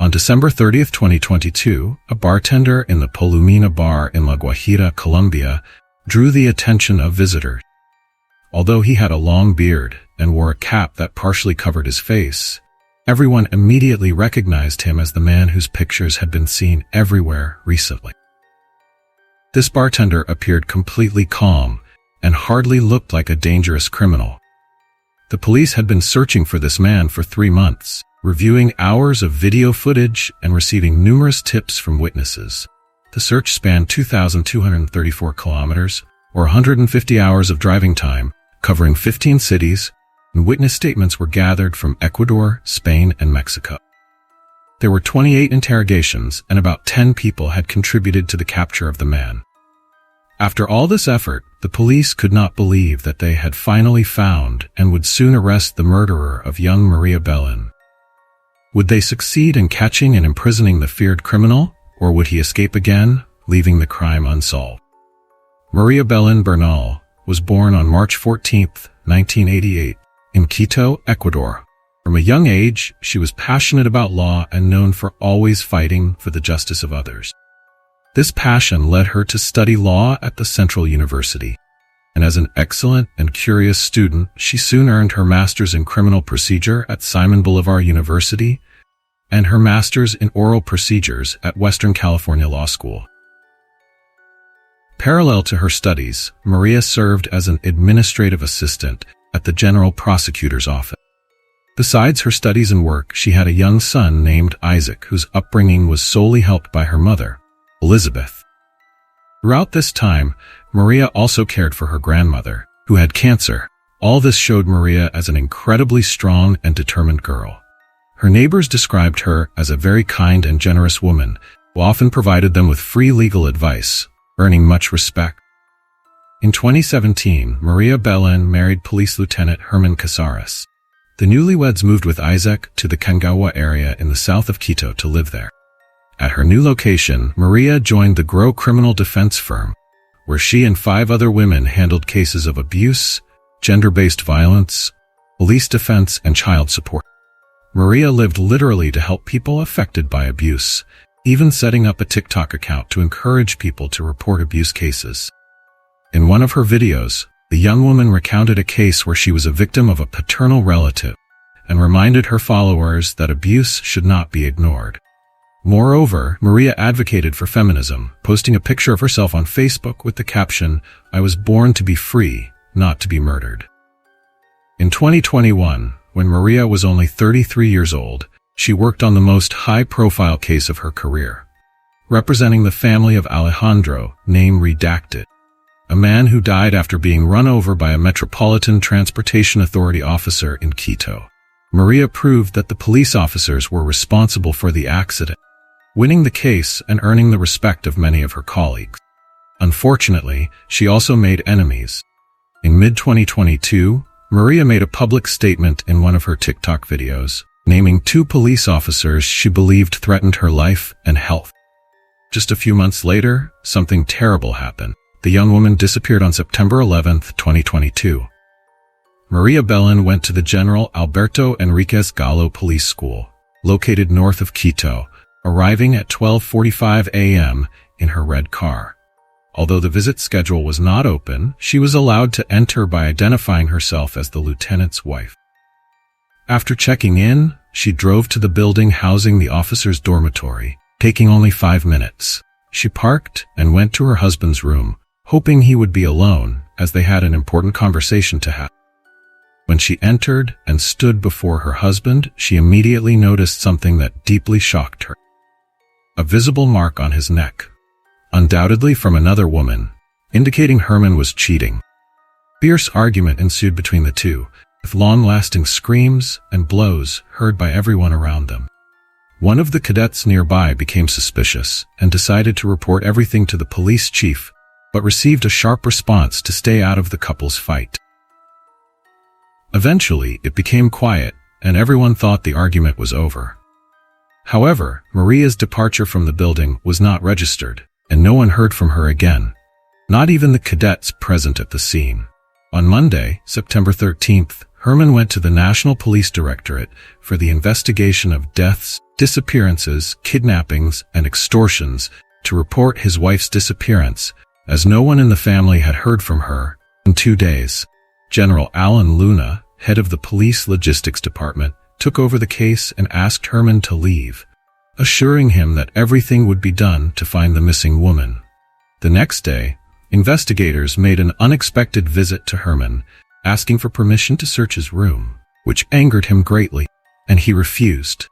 On December 30, 2022, a bartender in the Polumina bar in La Guajira, Colombia, drew the attention of visitors. Although he had a long beard and wore a cap that partially covered his face, everyone immediately recognized him as the man whose pictures had been seen everywhere recently. This bartender appeared completely calm and hardly looked like a dangerous criminal. The police had been searching for this man for 3 months, reviewing hours of video footage and receiving numerous tips from witnesses. The search spanned 2,234 kilometers, or 150 hours of driving time, covering 15 cities, and witness statements were gathered from Ecuador, Spain, and Mexico. There were 28 interrogations, and about 10 people had contributed to the capture of the man. After all this effort, the police could not believe that they had finally found and would soon arrest the murderer of young Maria Belén. Would they succeed in catching and imprisoning the feared criminal, or would he escape again, leaving the crime unsolved? Maria Belén Bernal was born on March 14, 1988, in Quito, Ecuador. From a young age, she was passionate about law and known for always fighting for the justice of others. This passion led her to study law at the Central University, and as an excellent and curious student, she soon earned her master's in criminal procedure at Simon Bolivar University and her master's in oral procedures at Western California Law School. Parallel to her studies, Maria served as an administrative assistant at the General Prosecutor's Office. Besides her studies and work, she had a young son named Isaac, whose upbringing was solely helped by her mother, Elizabeth. Throughout this time, Maria also cared for her grandmother, who had cancer. All this showed Maria as an incredibly strong and determined girl. Her neighbors described her as a very kind and generous woman, who often provided them with free legal advice, earning much respect. In 2017, Maria Belén married Police Lieutenant Herman Casares. The newlyweds moved with Isaac to the Kangawa area in the south of Quito to live there. At her new location, Maria joined the Grow criminal defense firm, where she and 5 other women handled cases of abuse, gender-based violence, police defense, and child support. Maria lived literally to help people affected by abuse, even setting up a TikTok account to encourage people to report abuse cases. In one of her videos, the young woman recounted a case where she was a victim of a paternal relative and reminded her followers that abuse should not be ignored. Moreover, Maria advocated for feminism, posting a picture of herself on Facebook with the caption, "I was born to be free, not to be murdered." In 2021, when Maria was only 33 years old, she worked on the most high-profile case of her career, representing the family of Alejandro, name redacted, a man who died after being run over by a Metropolitan Transportation Authority officer in Quito. Maria proved that the police officers were responsible for the accident, winning the case and earning the respect of many of her colleagues. Unfortunately, she also made enemies. In mid-2022, Maria made a public statement in one of her TikTok videos, naming 2 police officers she believed threatened her life and health. Just a few months later, something terrible happened. The young woman disappeared on September 11, 2022. Maria Belén went to the General Alberto Enriquez Gallo Police School, located north of Quito, arriving at 12:45 a.m. in her red car. Although the visit schedule was not open, she was allowed to enter by identifying herself as the lieutenant's wife. After checking in, she drove to the building housing the officer's dormitory, taking only 5 minutes. She parked and went to her husband's room, hoping he would be alone, as they had an important conversation to have. When she entered and stood before her husband, she immediately noticed something that deeply shocked her. A visible mark on his neck, undoubtedly from another woman, indicating Herman was cheating. Fierce argument ensued between the two, with long-lasting screams and blows heard by everyone around them. One of the cadets nearby became suspicious and decided to report everything to the police chief, but received a sharp response to stay out of the couple's fight. Eventually, it became quiet, and everyone thought the argument was over. However, Maria's departure from the building was not registered, and no one heard from her again, not even the cadets present at the scene. On Monday, September 13th, Herman went to the National Police Directorate for the investigation of deaths, disappearances, kidnappings, and extortions to report his wife's disappearance, as no one in the family had heard from her in 2 days. General Alan Luna, head of the police logistics department, took over the case and asked Herman to leave, assuring him that everything would be done to find the missing woman. The next day, investigators made an unexpected visit to Herman, asking for permission to search his room, which angered him greatly, and he refused.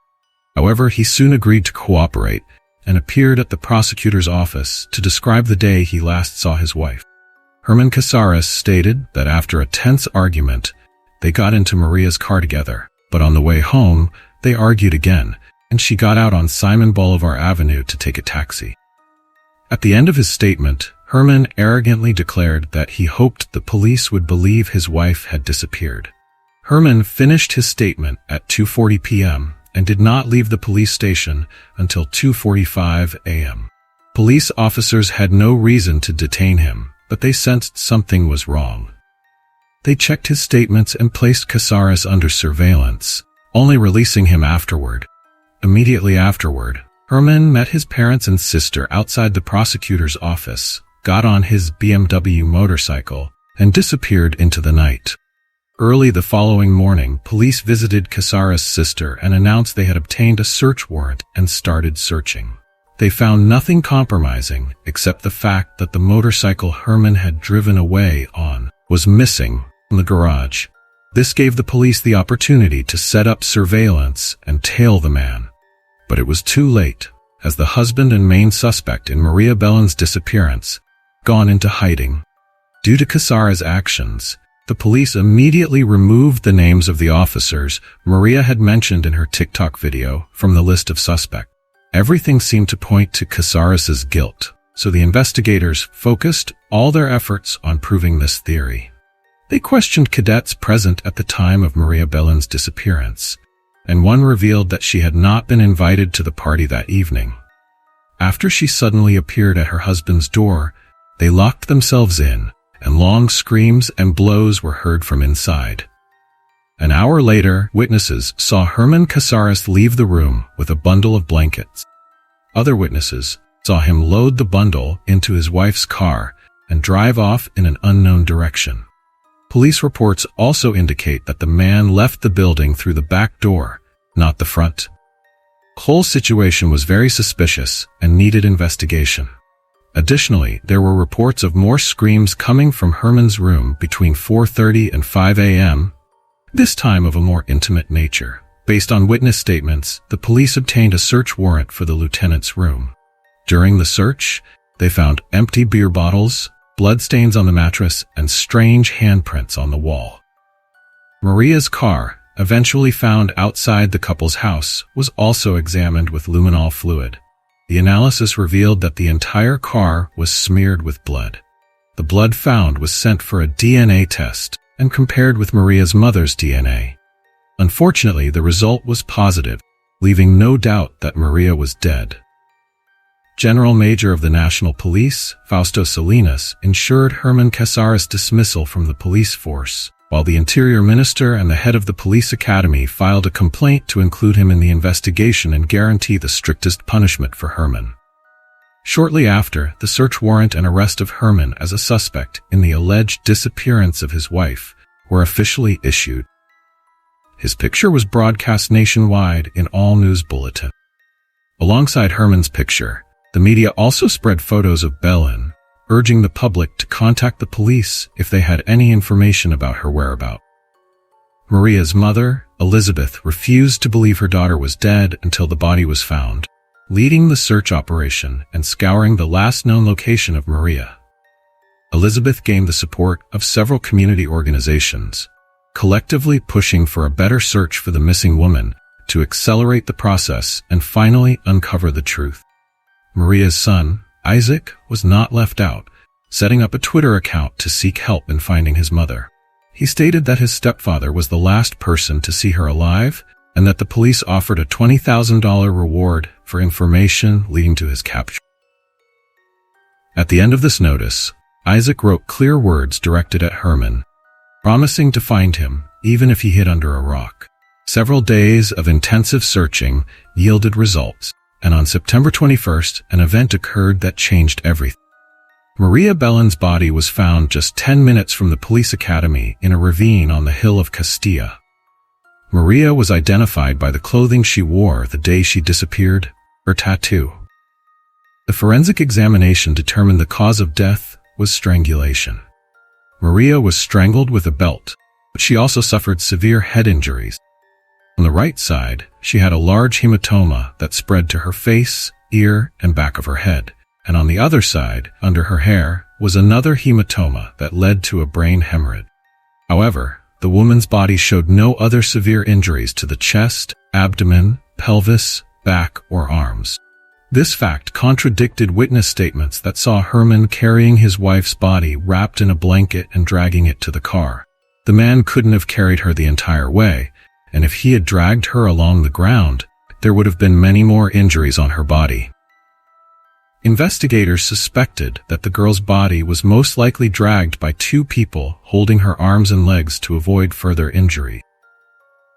However, he soon agreed to cooperate and appeared at the prosecutor's office to describe the day he last saw his wife. Herman Casares stated that after a tense argument, they got into Maria's car together, but on the way home, they argued again, and she got out on Simon Bolivar Avenue to take a taxi. At the end of his statement, Herman arrogantly declared that he hoped the police would believe his wife had disappeared. Herman finished his statement at 2:40 p.m. and did not leave the police station until 2:45 a.m. Police officers had no reason to detain him, but they sensed something was wrong. They checked his statements and placed Casares under surveillance, only releasing him afterward. Immediately afterward, Herman met his parents and sister outside the prosecutor's office, got on his BMW motorcycle, and disappeared into the night. Early the following morning, police visited Casares' sister and announced they had obtained a search warrant and started searching. They found nothing compromising except the fact that the motorcycle Herman had driven away on was missing from the garage. This gave the police the opportunity to set up surveillance and tail the man. But it was too late, as the husband and main suspect in Maria Belén's disappearance gone into hiding. Due to Casares' actions, the police immediately removed the names of the officers Maria had mentioned in her TikTok video from the list of suspects. Everything seemed to point to Casares' guilt, so the investigators focused all their efforts on proving this theory. They questioned cadets present at the time of Maria Belén's disappearance, and one revealed that she had not been invited to the party that evening. After she suddenly appeared at her husband's door, they locked themselves in, and long screams and blows were heard from inside. An hour later, witnesses saw Herman Casares leave the room with a bundle of blankets. Other witnesses saw him load the bundle into his wife's car and drive off in an unknown direction. Police reports also indicate that the man left the building through the back door, not the front. The whole situation was very suspicious and needed investigation. Additionally, there were reports of more screams coming from Herman's room between 4:30 and 5 a.m., this time of a more intimate nature. Based on witness statements, the police obtained a search warrant for the lieutenant's room. During the search, they found empty beer bottles, bloodstains on the mattress, and strange handprints on the wall. Maria's car, eventually found outside the couple's house, was also examined with luminol fluid. The analysis revealed that the entire car was smeared with blood. The blood found was sent for a DNA test and compared with Maria's mother's DNA. Unfortunately, the result was positive, leaving no doubt that Maria was dead. General Major of the National Police, Fausto Salinas, ensured Herman Casares' dismissal from the police force, while the Interior Minister and the head of the Police Academy filed a complaint to include him in the investigation and guarantee the strictest punishment for Herman. Shortly after, the search warrant and arrest of Herman as a suspect in the alleged disappearance of his wife were officially issued. His picture was broadcast nationwide in all news bulletins. Alongside Herman's picture, the media also spread photos of Belén, urging the public to contact the police if they had any information about her whereabouts. Maria's mother, Elizabeth, refused to believe her daughter was dead until the body was found, leading the search operation and scouring the last known location of Maria. Elizabeth gained the support of several community organizations, collectively pushing for a better search for the missing woman to accelerate the process and finally uncover the truth. Maria's son, Isaac, was not left out, setting up a Twitter account to seek help in finding his mother. He stated that his stepfather was the last person to see her alive and that the police offered a $20,000 reward for information leading to his capture. At the end of this notice, Isaac wrote clear words directed at Herman, promising to find him even if he hid under a rock. Several days of intensive searching yielded results, and on September 21st, an event occurred that changed everything. Maria Belén's body was found just 10 minutes from the police academy in a ravine on the hill of Castilla. Maria was identified by the clothing she wore the day she disappeared, her tattoo. The forensic examination determined the cause of death was strangulation. Maria was strangled with a belt, but she also suffered severe head injuries. On the right side, she had a large hematoma that spread to her face, ear, and back of her head, and on the other side, under her hair, was another hematoma that led to a brain hemorrhage. However, the woman's body showed no other severe injuries to the chest, abdomen, pelvis, back, or arms. This fact contradicted witness statements that saw Herman carrying his wife's body wrapped in a blanket and dragging it to the car. The man couldn't have carried her the entire way, and if he had dragged her along the ground, there would have been many more injuries on her body. Investigators suspected that the girl's body was most likely dragged by two people holding her arms and legs to avoid further injury.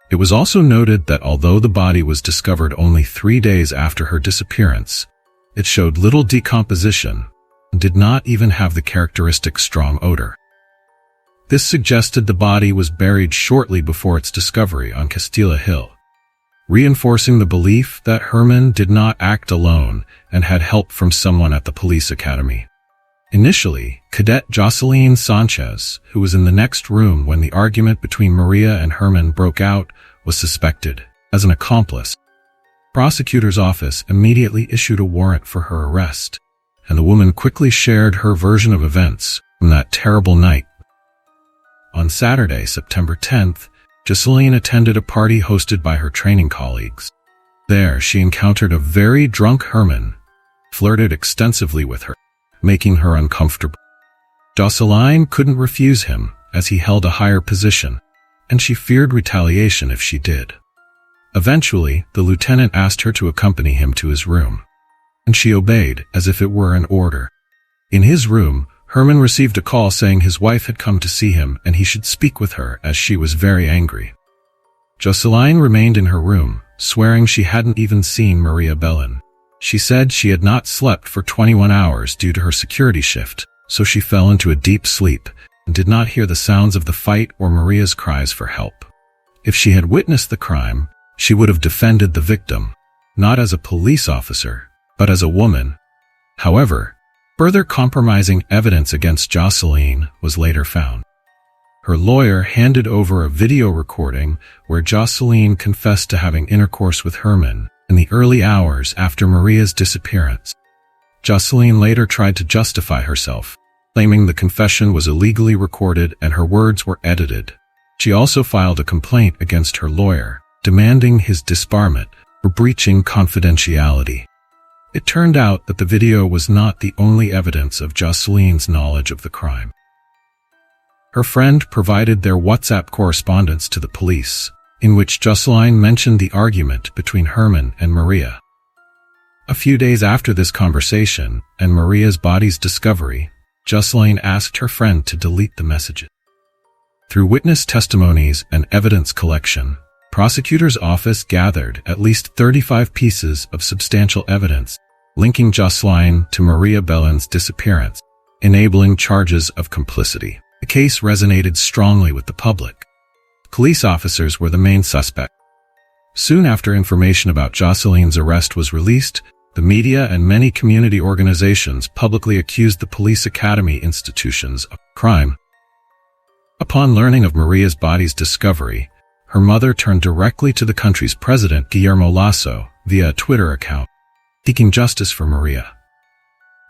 It was also noted that although the body was discovered only 3 days after her disappearance, it showed little decomposition and did not even have the characteristic strong odor. This suggested the body was buried shortly before its discovery on Castilla Hill, reinforcing the belief that Herman did not act alone and had help from someone at the police academy. Initially, Cadet Jocelyn Sanchez, who was in the next room when the argument between Maria and Herman broke out, was suspected as an accomplice. The prosecutor's office immediately issued a warrant for her arrest, and the woman quickly shared her version of events from that terrible night. On Saturday, September 10th, Jocelyn attended a party hosted by her training colleagues. There, she encountered a very drunk Herman, flirted extensively with her, making her uncomfortable. Jocelyn couldn't refuse him, as he held a higher position, and she feared retaliation if she did. Eventually, the lieutenant asked her to accompany him to his room, and she obeyed as if it were an order. In his room, Herman received a call saying his wife had come to see him and he should speak with her as she was very angry. Jocelyn remained in her room, swearing she hadn't even seen Maria Belén. She said she had not slept for 21 hours due to her security shift, so she fell into a deep sleep and did not hear the sounds of the fight or Maria's cries for help. If she had witnessed the crime, she would have defended the victim, not as a police officer, but as a woman. However, further compromising evidence against Jocelyn was later found. Her lawyer handed over a video recording where Jocelyn confessed to having intercourse with Herman in the early hours after Maria's disappearance. Jocelyn later tried to justify herself, claiming the confession was illegally recorded and her words were edited. She also filed a complaint against her lawyer, demanding his disbarment for breaching confidentiality. It turned out that the video was not the only evidence of Jocelyn's knowledge of the crime. Her friend provided their WhatsApp correspondence to the police, in which Jocelyn mentioned the argument between Herman and Maria. A few days after this conversation and Maria's body's discovery, Jocelyn asked her friend to delete the messages. Through witness testimonies and evidence collection, prosecutor's office gathered at least 35 pieces of substantial evidence linking Jocelyn to Maria Belén's disappearance, enabling charges of complicity. The case resonated strongly with the public. Police officers were the main suspect. Soon after information about Jocelyn's arrest was released, the media and many community organizations publicly accused the police academy institutions of crime. Upon learning of Maria's body's discovery, her mother turned directly to the country's president, Guillermo Lasso, via a Twitter account, seeking justice for Maria.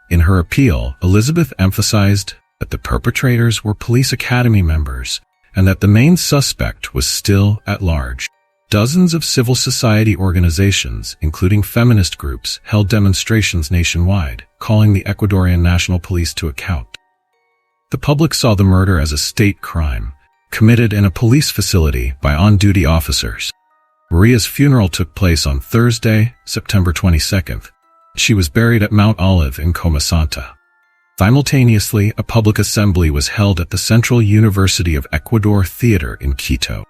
In her appeal, Elizabeth emphasized that the perpetrators were police academy members and that the main suspect was still at large. Dozens of civil society organizations, including feminist groups, held demonstrations nationwide, calling the Ecuadorian National Police to account. The public saw the murder as a state crime, committed in a police facility by on-duty officers. Maria's funeral took place on Thursday, September 22nd. She was buried at Mount Olive in Coma Santa. Simultaneously, a public assembly was held at the Central University of Ecuador Theater in Quito,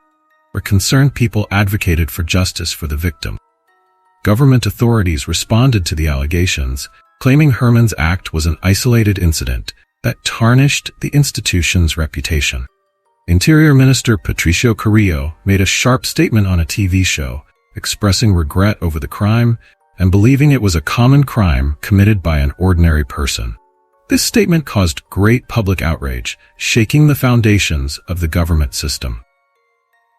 where concerned people advocated for justice for the victim. Government authorities responded to the allegations, claiming Herman's act was an isolated incident that tarnished the institution's reputation. Interior Minister Patricio Carrillo made a sharp statement on a TV show, expressing regret over the crime and believing it was a common crime committed by an ordinary person. This statement caused great public outrage, shaking the foundations of the government system.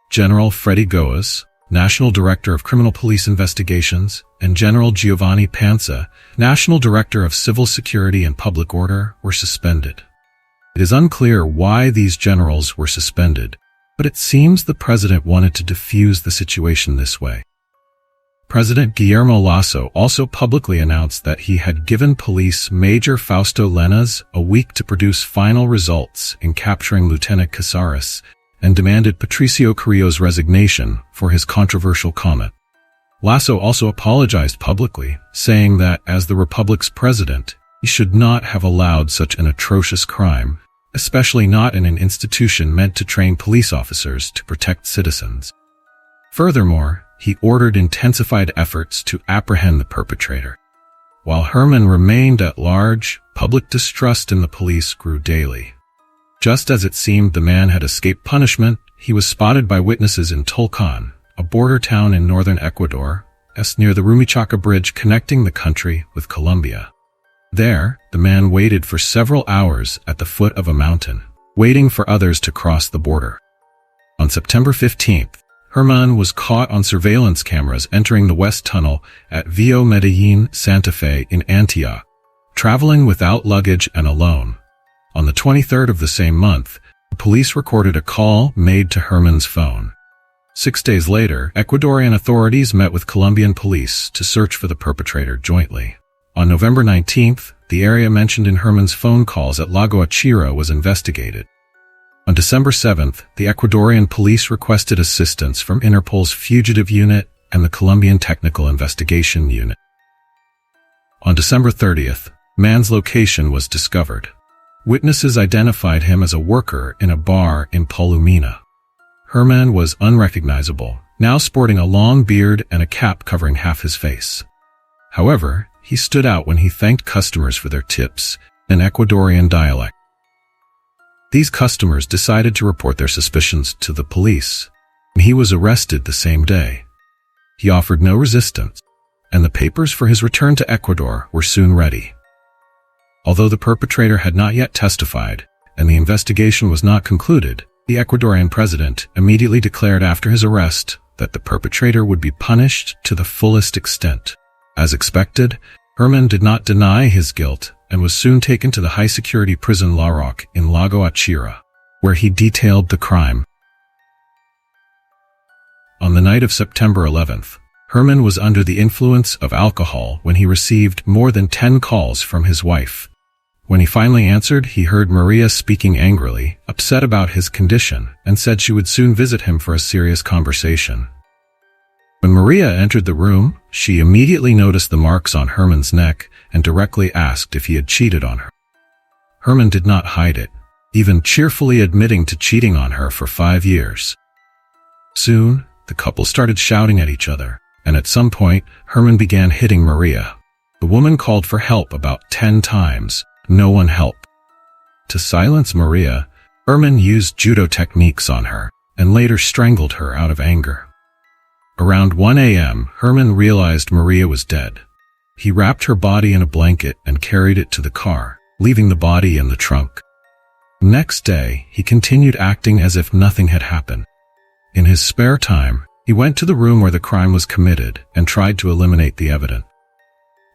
General Freddy Goes, National Director of Criminal Police Investigations, and General Giovanni Panza, National Director of Civil Security and Public Order, were suspended. It is unclear why these generals were suspended, but it seems the president wanted to defuse the situation this way. President Guillermo Lasso also publicly announced that he had given police Major Fausto Llenas a week to produce final results in capturing Lieutenant Casares, and demanded Patricio Carrillo's resignation for his controversial comment. Lasso also apologized publicly, saying that as the Republic's president, he should not have allowed such an atrocious crime, especially not in an institution meant to train police officers to protect citizens. Furthermore, he ordered intensified efforts to apprehend the perpetrator. While Herman remained at large, public distrust in the police grew daily. Just as it seemed the man had escaped punishment, he was spotted by witnesses in Tulcan, a border town in northern Ecuador, near the Rumichaca Bridge connecting the country with Colombia. There, the man waited for several hours at the foot of a mountain, waiting for others to cross the border. On September 15th, Herman was caught on surveillance cameras entering the West Tunnel at Vio Medellín Santa Fe in Antioch, traveling without luggage and alone. On the 23rd of the same month, the police recorded a call made to Herman's phone. 6 days later, Ecuadorian authorities met with Colombian police to search for the perpetrator jointly. On November 19th, the area mentioned in Herman's phone calls at Lago Achira was investigated. On December 7th, the Ecuadorian police requested assistance from Interpol's Fugitive Unit and the Colombian Technical Investigation Unit. On December 30th, man's location was discovered. Witnesses identified him as a worker in a bar in Palomina. Herman was unrecognizable, now sporting a long beard and a cap covering half his face. However, he stood out when he thanked customers for their tips in Ecuadorian dialect. These customers decided to report their suspicions to the police. He was arrested the same day. He offered no resistance, and the papers for his return to Ecuador were soon ready. Although the perpetrator had not yet testified, and the investigation was not concluded, the Ecuadorian president immediately declared after his arrest that the perpetrator would be punished to the fullest extent. As expected, Herman did not deny his guilt and was soon taken to the high-security prison La Roque in Lago Achira, where he detailed the crime. On the night of September 11th, Herman was under the influence of alcohol when he received more than 10 calls from his wife. When he finally answered, he heard Maria speaking angrily, upset about his condition, and said she would soon visit him for a serious conversation. When Maria entered the room, she immediately noticed the marks on Herman's neck and directly asked if he had cheated on her. Herman did not hide it, even cheerfully admitting to cheating on her for 5 years. Soon, the couple started shouting at each other, and at some point, Herman began hitting Maria. The woman called for help about 10 times. No one helped. To silence Maria, Herman used judo techniques on her and later strangled her out of anger. Around 1 a.m., Herman realized Maria was dead. He wrapped her body in a blanket and carried it to the car, leaving the body in the trunk. Next day, he continued acting as if nothing had happened. In his spare time, he went to the room where the crime was committed and tried to eliminate the evidence.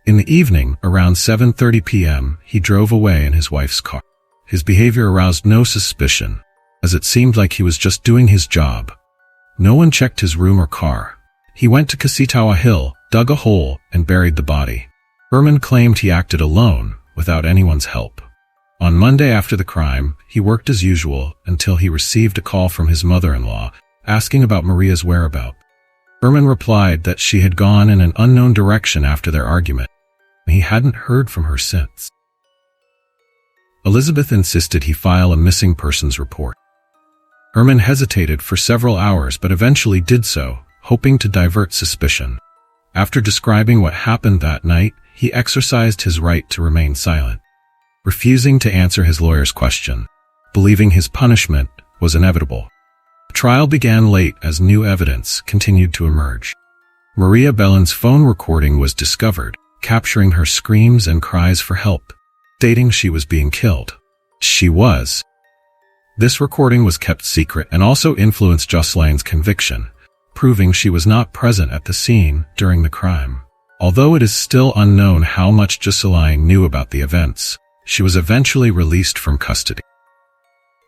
In the evening, around 7:30 p.m., he drove away in his wife's car. His behavior aroused no suspicion, as it seemed like he was just doing his job. No one checked his room or car. He went to Casitawa Hill, dug a hole, and buried the body. Herman claimed he acted alone, without anyone's help. On Monday after the crime, he worked as usual until he received a call from his mother-in-law, asking about Maria's whereabouts. Herman replied that she had gone in an unknown direction after their argument. He hadn't heard from her since. Elizabeth insisted he file a missing persons report. Herman hesitated for several hours but eventually did so, hoping to divert suspicion. After describing what happened that night, he exercised his right to remain silent, refusing to answer his lawyer's question, believing his punishment was inevitable. The trial began late as new evidence continued to emerge. Maria Belén's phone recording was discovered, capturing her screams and cries for help, stating she was being killed. She was. This recording was kept secret and also influenced Jocelyne's conviction, proving she was not present at the scene during the crime. Although it is still unknown how much Jocelyne knew about the events, she was eventually released from custody.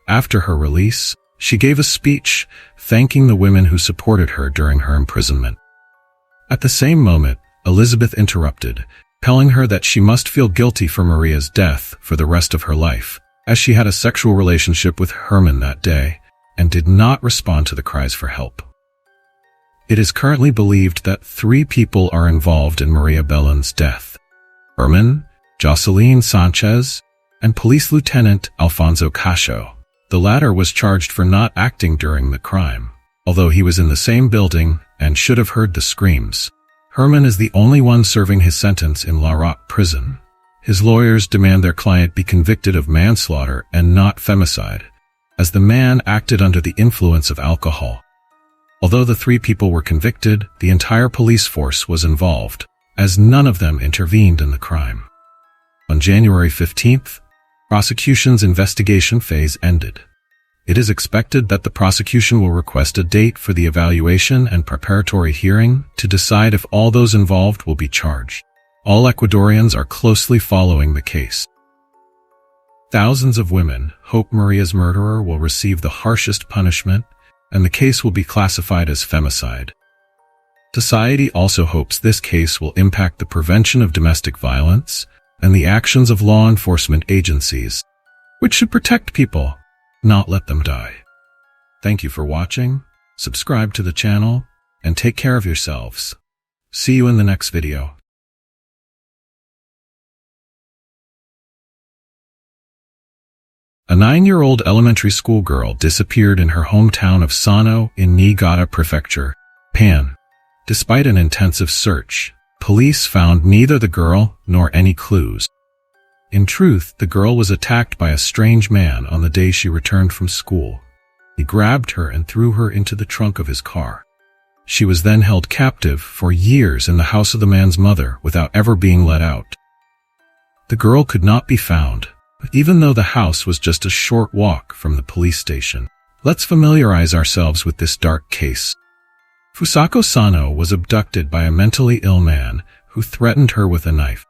After her release, she gave a speech thanking the women who supported her during her imprisonment. At the same moment, Elizabeth interrupted, telling her that she must feel guilty for Maria's death for the rest of her life, as she had a sexual relationship with Herman that day and did not respond to the cries for help. It is currently believed that 3 people are involved in Maria Belén's death: Herman, Jocelyne Sanchez, and Police Lieutenant Alfonso Cacho. The latter was charged for not acting during the crime, although he was in the same building and should have heard the screams. Herman is the only one serving his sentence in La Roque prison. His lawyers demand their client be convicted of manslaughter and not femicide, as the man acted under the influence of alcohol. Although the 3 people were convicted, the entire police force was involved, as none of them intervened in the crime. On January 15th, prosecution's investigation phase ended. It is expected that the prosecution will request a date for the evaluation and preparatory hearing to decide if all those involved will be charged. All Ecuadorians are closely following the case. Thousands of women hope Maria's murderer will receive the harshest punishment, and the case will be classified as femicide. Society also hopes this case will impact the prevention of domestic violence and the actions of law enforcement agencies, which should protect people, not let them die. Thank you for watching, subscribe to the channel, and take care of yourselves. See you in the next video. A 9-year-old elementary school girl disappeared in her hometown of Sano in Niigata Prefecture, Japan. Despite an intensive search, police found neither the girl nor any clues. In truth, the girl was attacked by a strange man on the day she returned from school. He grabbed her and threw her into the trunk of his car. She was then held captive for years in the house of the man's mother without ever being let out. The girl could not be found, even though the house was just a short walk from the police station. Let's familiarize ourselves with this dark case. Fusako Sano was abducted by a mentally ill man who threatened her with a knife.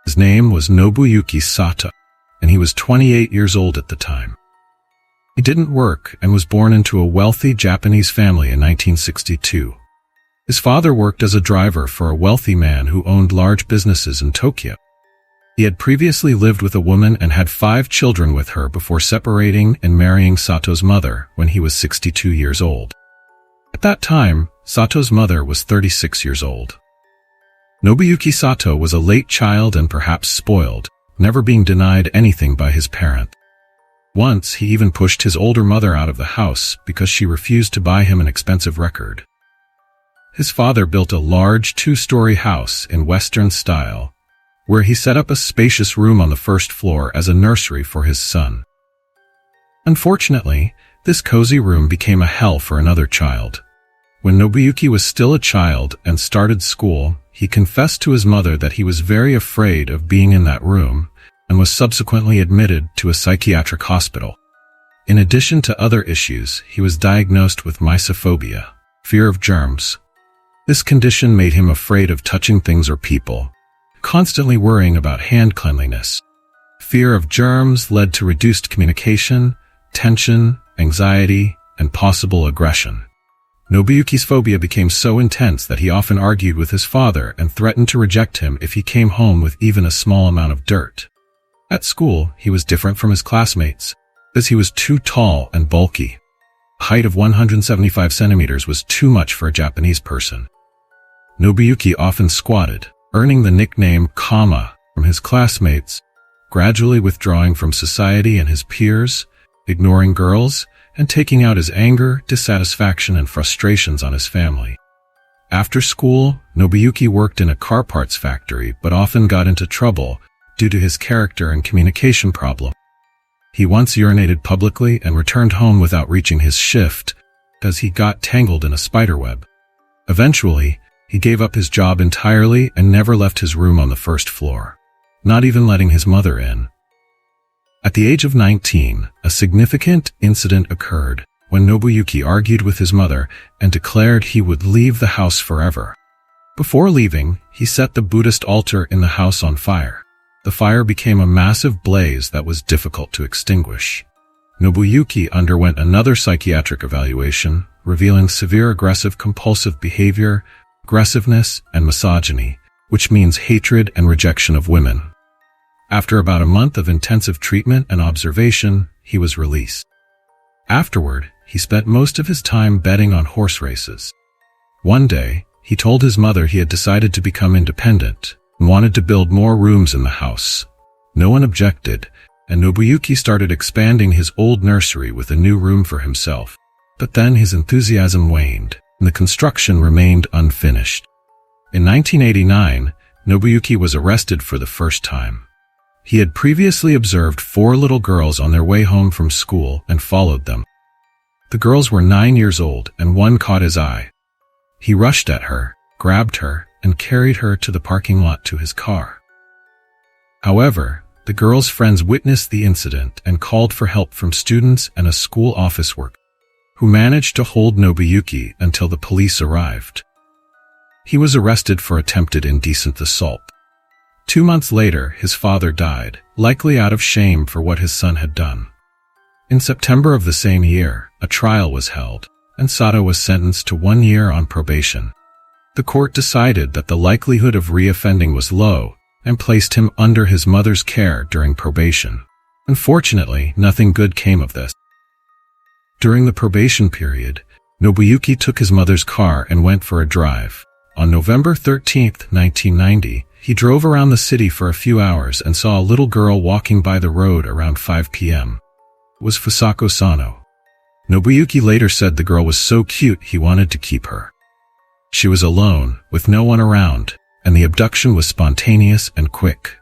His name was Nobuyuki Sato, and he was 28 years old at the time. He didn't work and was born into a wealthy Japanese family in 1962. His father worked as a driver for a wealthy man who owned large businesses in Tokyo. He had previously lived with a woman and had 5 children with her before separating and marrying Sato's mother when he was 62 years old. At that time, Sato's mother was 36 years old. Nobuyuki Sato was a late child and perhaps spoiled, never being denied anything by his parent. Once, he even pushed his older mother out of the house because she refused to buy him an expensive record. His father built a large 2-story house in Western style, where he set up a spacious room on the first floor as a nursery for his son. Unfortunately, this cozy room became a hell for another child. When Nobuyuki was still a child and started school, he confessed to his mother that he was very afraid of being in that room and was subsequently admitted to a psychiatric hospital. In addition to other issues, he was diagnosed with mysophobia, fear of germs. This condition made him afraid of touching things or people, constantly worrying about hand cleanliness. Fear of germs led to reduced communication, tension, anxiety, and possible aggression. Nobuyuki's phobia became so intense that he often argued with his father and threatened to reject him if he came home with even a small amount of dirt. At school, he was different from his classmates, as he was too tall and bulky. A height of 175 centimeters was too much for a Japanese person. Nobuyuki often squatted, earning the nickname Kama from his classmates, gradually withdrawing from society and his peers, ignoring girls, and taking out his anger, dissatisfaction, and frustrations on his family. After school, Nobuyuki worked in a car parts factory but often got into trouble due to his character and communication problem. He once urinated publicly and returned home without reaching his shift because he got tangled in a spiderweb. Eventually, he gave up his job entirely and never left his room on the first floor, not even letting his mother in. At the age of 19, a significant incident occurred when Nobuyuki argued with his mother and declared he would leave the house forever. Before leaving, he set the Buddhist altar in the house on fire. The fire became a massive blaze that was difficult to extinguish. Nobuyuki underwent another psychiatric evaluation, revealing severe aggressive-compulsive behavior, aggressiveness, and misogyny, which means hatred and rejection of women. After about a month of intensive treatment and observation, he was released. Afterward, he spent most of his time betting on horse races. One day, he told his mother he had decided to become independent and wanted to build more rooms in the house. No one objected, and Nobuyuki started expanding his old nursery with a new room for himself. But then his enthusiasm waned, and the construction remained unfinished. In 1989, Nobuyuki was arrested for the first time. He had previously observed 4 little girls on their way home from school and followed them. The girls were 9 years old, and one caught his eye. He rushed at her, grabbed her, and carried her to the parking lot to his car. However, the girl's friends witnessed the incident and called for help from students and a school office worker, who managed to hold Nobuyuki until the police arrived. He was arrested for attempted indecent assault. 2 months later, his father died, likely out of shame for what his son had done. In September of the same year, a trial was held, and Sato was sentenced to 1 year on probation. The court decided that the likelihood of reoffending was low and placed him under his mother's care during probation. Unfortunately, nothing good came of this. During the probation period, Nobuyuki took his mother's car and went for a drive. On November 13, 1990, he drove around the city for a few hours and saw a little girl walking by the road around 5 p.m. It was Fusako Sano. Nobuyuki later said the girl was so cute he wanted to keep her. She was alone, with no one around, and the abduction was spontaneous and quick.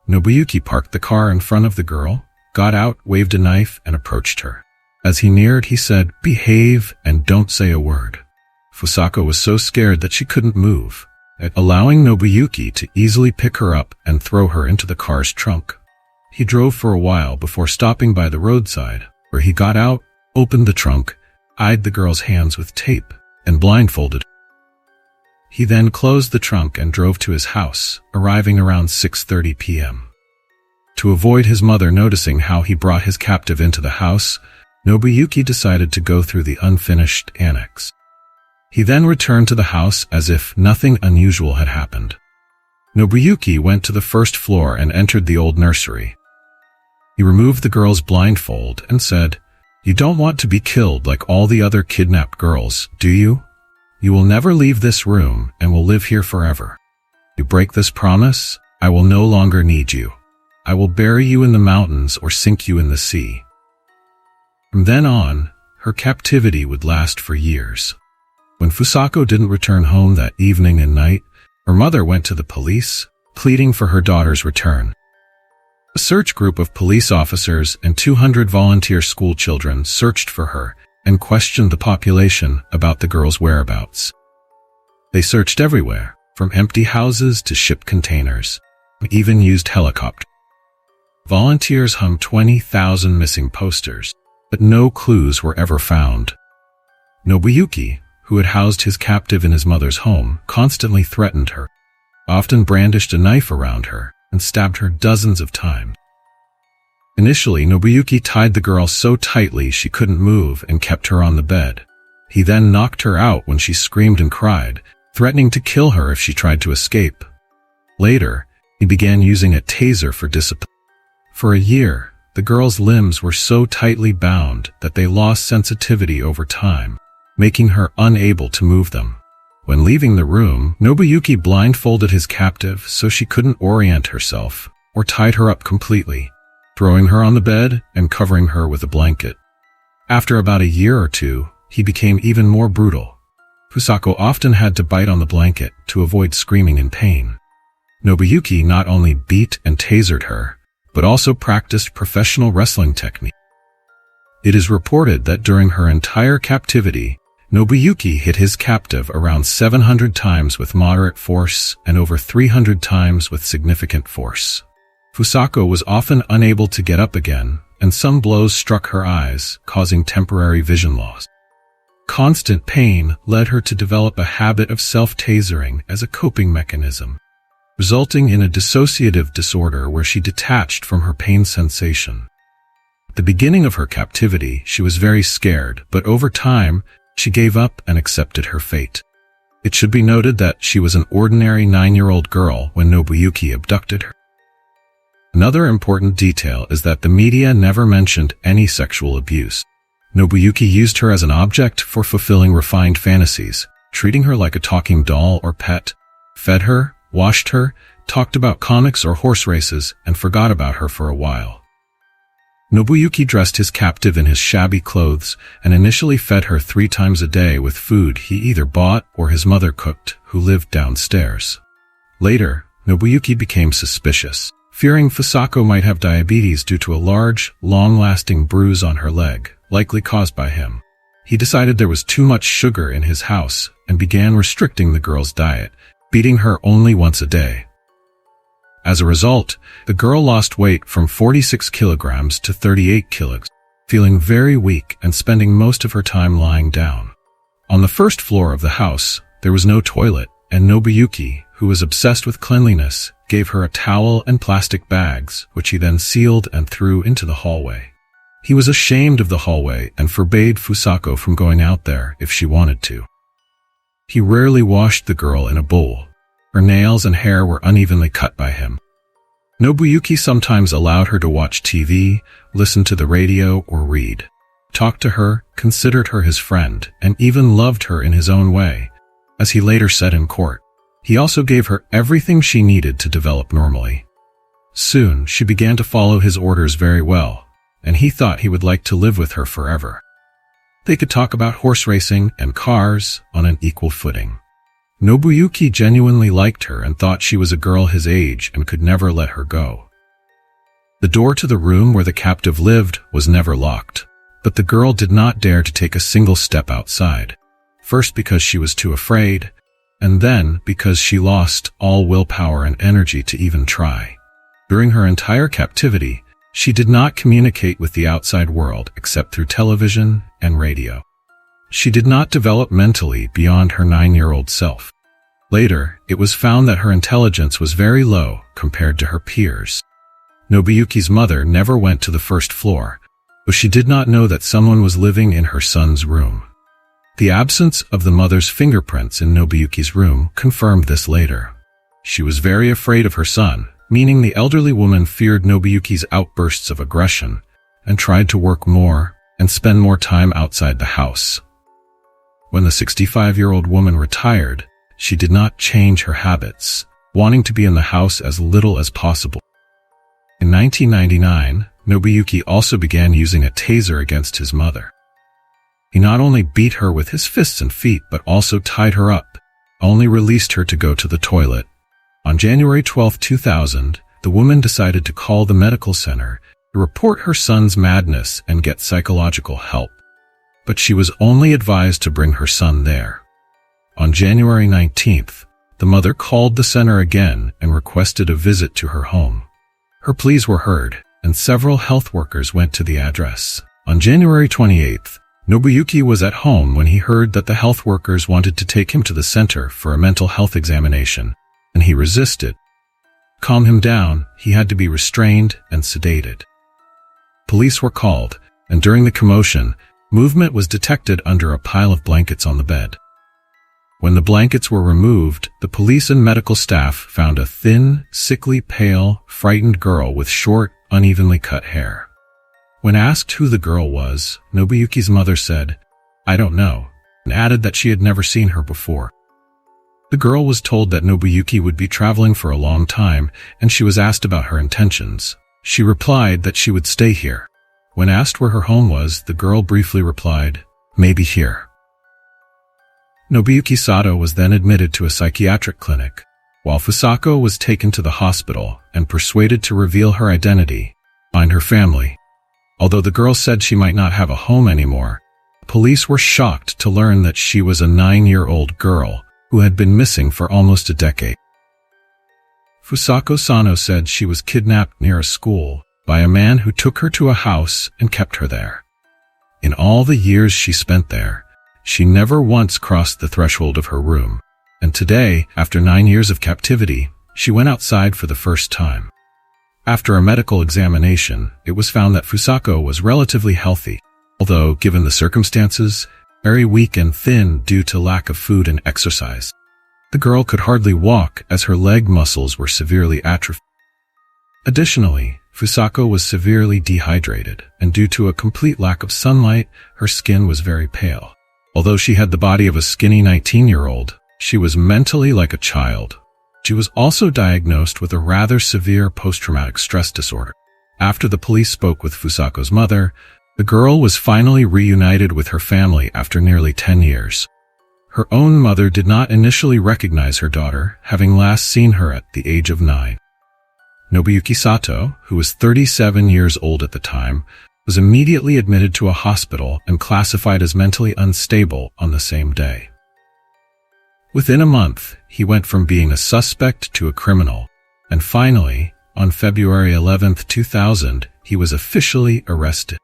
Nobuyuki parked the car in front of the girl, got out, waved a knife, and approached her. As he neared, he said, "Behave and don't say a word." Fusako was so scared that she couldn't move, allowing Nobuyuki to easily pick her up and throw her into the car's trunk. He drove for a while before stopping by the roadside, where he got out, opened the trunk, eyed the girl's hands with tape, and blindfolded her. He then closed the trunk and drove to his house, arriving around 6:30 p.m. To avoid his mother noticing how he brought his captive into the house, Nobuyuki decided to go through the unfinished annex. He then returned to the house as if nothing unusual had happened. Nobuyuki went to the first floor and entered the old nursery. He removed the girl's blindfold and said, "You don't want to be killed like all the other kidnapped girls, do you? You will never leave this room and will live here forever. You break this promise, I will no longer need you. I will bury you in the mountains or sink you in the sea." From then on, her captivity would last for years. When Fusako didn't return home that evening and night, her mother went to the police, pleading for her daughter's return. A search group of police officers and 200 volunteer school children searched for her and questioned the population about the girl's whereabouts. They searched everywhere, from empty houses to shipped containers, and even used helicopters. Volunteers hung 20,000 missing posters, but no clues were ever found. Nobuyuki, who had housed his captive in his mother's home, constantly threatened her, often brandished a knife around her, and stabbed her dozens of times. Initially, Nobuyuki tied the girl so tightly she couldn't move and kept her on the bed. He then knocked her out when she screamed and cried, threatening to kill her if she tried to escape. Later, he began using a taser for discipline. For a year, the girl's limbs were so tightly bound that they lost sensitivity over time, making her unable to move them. When leaving the room, Nobuyuki blindfolded his captive so she couldn't orient herself, or tied her up completely, throwing her on the bed and covering her with a blanket. After about a year or two, he became even more brutal. Fusako often had to bite on the blanket to avoid screaming in pain. Nobuyuki not only beat and tasered her, but also practiced professional wrestling technique. It is reported that during her entire captivity, Nobuyuki hit his captive around 700 times with moderate force and over 300 times with significant force. Fusako was often unable to get up again, and some blows struck her eyes, causing temporary vision loss. Constant pain led her to develop a habit of self-tasering as a coping mechanism, resulting in a dissociative disorder where she detached from her pain sensation. At the beginning of her captivity, she was very scared, but over time, she gave up and accepted her fate. It should be noted that she was an ordinary 9-year-old girl when Nobuyuki abducted her. Another important detail is that the media never mentioned any sexual abuse. Nobuyuki used her as an object for fulfilling refined fantasies, treating her like a talking doll or pet, fed her, washed her, talked about comics or horse races, and forgot about her for a while. Nobuyuki dressed his captive in his shabby clothes and initially fed her 3 times a day with food he either bought or his mother cooked, who lived downstairs. Later, Nobuyuki became suspicious, fearing Fusako might have diabetes due to a large, long-lasting bruise on her leg, likely caused by him. He decided there was too much sugar in his house and began restricting the girl's diet, beating her only once a day. As a result, the girl lost weight from 46 kilograms to 38 kilograms, feeling very weak and spending most of her time lying down. On the first floor of the house, there was no toilet, and Nobuyuki, who was obsessed with cleanliness, gave her a towel and plastic bags, which he then sealed and threw into the hallway. He was ashamed of the hallway and forbade Fusako from going out there if she wanted to. He rarely washed the girl in a bowl. Her nails and hair were unevenly cut by him. Nobuyuki sometimes allowed her to watch TV, listen to the radio, or read. Talked to her, considered her his friend, and even loved her in his own way, as he later said in court. He also gave her everything she needed to develop normally. Soon, she began to follow his orders very well, and he thought he would like to live with her forever. They could talk about horse racing and cars on an equal footing. Nobuyuki genuinely liked her and thought she was a girl his age and could never let her go. The door to the room where the captive lived was never locked, but the girl did not dare to take a single step outside, first because she was too afraid, and then because she lost all willpower and energy to even try. During her entire captivity, she did not communicate with the outside world except through television and radio. She did not develop mentally beyond her 9-year-old self. Later, it was found that her intelligence was very low compared to her peers. Nobuyuki's mother never went to the first floor, but she did not know that someone was living in her son's room. The absence of the mother's fingerprints in Nobuyuki's room confirmed this later. She was very afraid of her son, meaning the elderly woman feared Nobuyuki's outbursts of aggression and tried to work more and spend more time outside the house. When the 65-year-old woman retired, she did not change her habits, wanting to be in the house as little as possible. In 1999, Nobuyuki also began using a taser against his mother. He not only beat her with his fists and feet, but also tied her up, only released her to go to the toilet. On January 12, 2000, the woman decided to call the medical center to report her son's madness and get psychological help. But she was only advised to bring her son there. On January 19th, the mother called the center again and requested a visit to her home. Her pleas were heard, and several health workers went to the address. On January 28th, Nobuyuki was at home when he heard that the health workers wanted to take him to the center for a mental health examination, and he resisted. To calm him down, he had to be restrained and sedated. Police were called, and during the commotion, movement was detected under a pile of blankets on the bed. When the blankets were removed, the police and medical staff found a thin, sickly, pale, frightened girl with short, unevenly cut hair. When asked who the girl was, Nobuyuki's mother said, "I don't know," and added that she had never seen her before. The girl was told that Nobuyuki would be traveling for a long time, and she was asked about her intentions. She replied that she would stay here. When asked where her home was, the girl briefly replied, "Maybe here." Nobuyuki Sato was then admitted to a psychiatric clinic, while Fusako was taken to the hospital and persuaded to reveal her identity, find her family. Although the girl said she might not have a home anymore, police were shocked to learn that she was a 9-year-old girl who had been missing for almost a decade. Fusako Sano said she was kidnapped near a school by a man who took her to a house and kept her there. In all the years she spent there, she never once crossed the threshold of her room, and today, after 9 years of captivity, she went outside for the first time. After a medical examination, it was found that Fusako was relatively healthy, although, given the circumstances, very weak and thin due to lack of food and exercise. The girl could hardly walk as her leg muscles were severely atrophied. Additionally, Fusako was severely dehydrated, and due to a complete lack of sunlight, her skin was very pale. Although she had the body of a skinny 19-year-old, she was mentally like a child. She was also diagnosed with a rather severe post-traumatic stress disorder. After the police spoke with Fusako's mother, the girl was finally reunited with her family after nearly 10 years. Her own mother did not initially recognize her daughter, having last seen her at the age of 9. Nobuyuki Sato, who was 37 years old at the time, was immediately admitted to a hospital and classified as mentally unstable on the same day. Within a month, he went from being a suspect to a criminal, and finally, on February 11, 2000, he was officially arrested.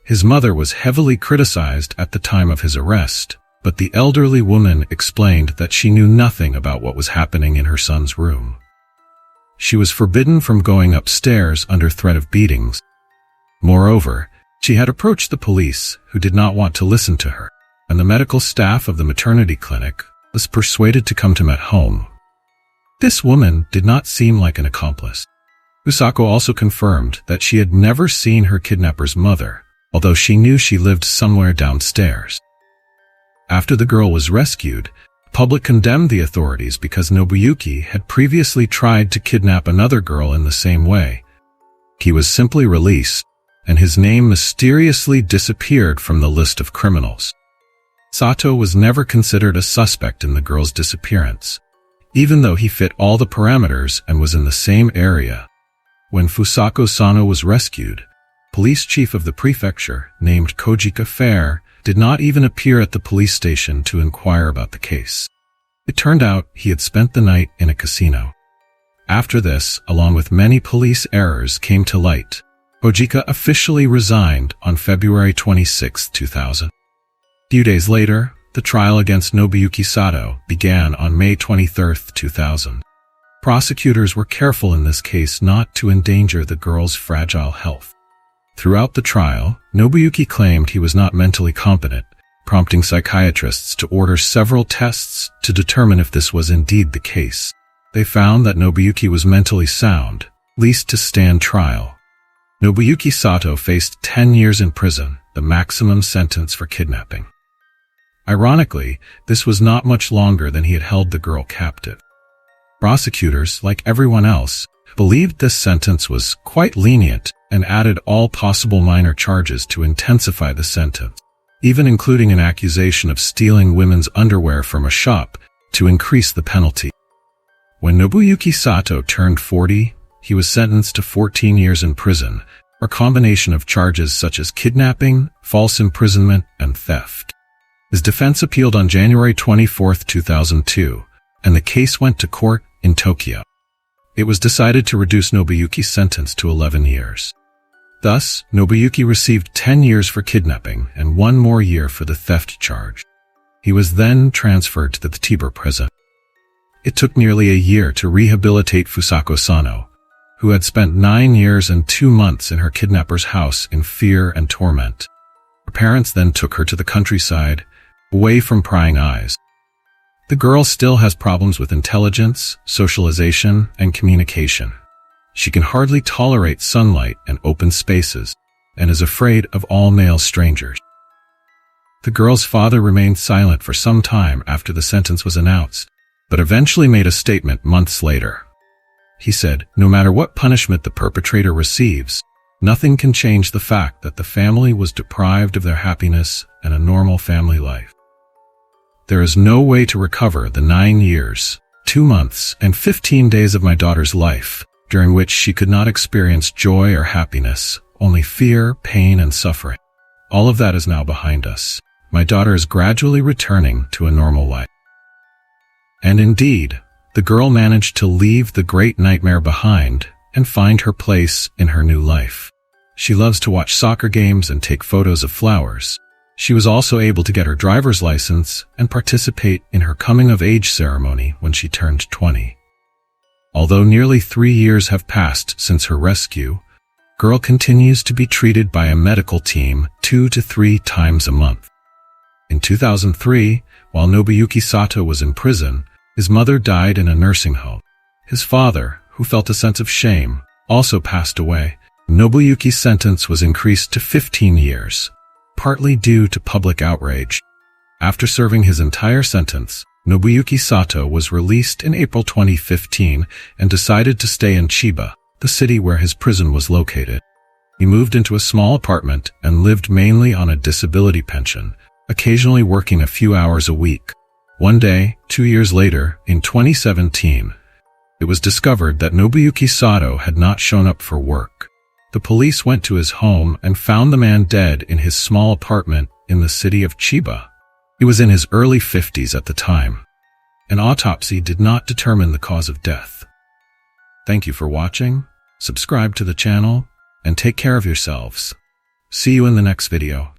His mother was heavily criticized at the time of his arrest, but the elderly woman explained that she knew nothing about what was happening in her son's room. She was forbidden from going upstairs under threat of beatings. Moreover, she had approached the police, who did not want to listen to her, and the medical staff of the maternity clinic was persuaded to come to them at home. This woman did not seem like an accomplice. Fusako also confirmed that she had never seen her kidnapper's mother, although she knew she lived somewhere downstairs. After the girl was rescued, the public condemned the authorities because Nobuyuki had previously tried to kidnap another girl in the same way. He was simply released, and his name mysteriously disappeared from the list of criminals. Sato was never considered a suspect in the girl's disappearance, even though he fit all the parameters and was in the same area. When Fusako Sano was rescued, police chief of the prefecture, named Kojika Fair, did not even appear at the police station to inquire about the case. It turned out he had spent the night in a casino. After this, along with many police errors came to light, Kojika officially resigned on February 26, 2000. A few days later, the trial against Nobuyuki Sato began on May 23, 2000. Prosecutors were careful in this case not to endanger the girl's fragile health. Throughout the trial, Nobuyuki claimed he was not mentally competent, prompting psychiatrists to order several tests to determine if this was indeed the case. They found that Nobuyuki was mentally sound, at least to stand trial. Nobuyuki Sato faced 10 years in prison, the maximum sentence for kidnapping. Ironically, this was not much longer than he had held the girl captive. Prosecutors, like everyone else, believed this sentence was quite lenient and added all possible minor charges to intensify the sentence, even including an accusation of stealing women's underwear from a shop to increase the penalty. When Nobuyuki Sato turned 40, he was sentenced to 14 years in prison for a combination of charges such as kidnapping, false imprisonment, and theft. His defense appealed on January 24, 2002, and the case went to court in Tokyo. It was decided to reduce Nobuyuki's sentence to 11 years. Thus, Nobuyuki received 10 years for kidnapping and 1 more year for the theft charge. He was then transferred to the Tibur prison. It took nearly a year to rehabilitate Fusako Sano, who had spent 9 years and 2 months in her kidnapper's house in fear and torment. Her parents then took her to the countryside, away from prying eyes. The girl still has problems with intelligence, socialization, and communication. She can hardly tolerate sunlight and open spaces, and is afraid of all male strangers. The girl's father remained silent for some time after the sentence was announced, but eventually made a statement months later. He said, "No matter what punishment the perpetrator receives, nothing can change the fact that the family was deprived of their happiness and a normal family life. There is no way to recover the 9 years, 2 months, and 15 days of my daughter's life, during which she could not experience joy or happiness, only fear, pain, and suffering. All of that is now behind us. My daughter is gradually returning to a normal life." And indeed, the girl managed to leave the great nightmare behind and find her place in her new life. She loves to watch soccer games and take photos of flowers. She was also able to get her driver's license and participate in her coming-of-age ceremony when she turned 20. Although nearly 3 years have passed since her rescue, girl continues to be treated by a medical team 2 to 3 times a month. In 2003, while Nobuyuki Sato was in prison, his mother died in a nursing home. His father, who felt a sense of shame, also passed away. Nobuyuki's sentence was increased to 15 years, partly due to public outrage. After serving his entire sentence, Nobuyuki Sato was released in April 2015 and decided to stay in Chiba, the city where his prison was located. He moved into a small apartment and lived mainly on a disability pension, occasionally working a few hours a week. One day, 2 years later, in 2017, it was discovered that Nobuyuki Sato had not shown up for work. The police went to his home and found the man dead in his small apartment in the city of Chiba. He was in his early 50s at the time. An autopsy did not determine the cause of death. Thank you for watching, subscribe to the channel, and take care of yourselves. See you in the next video.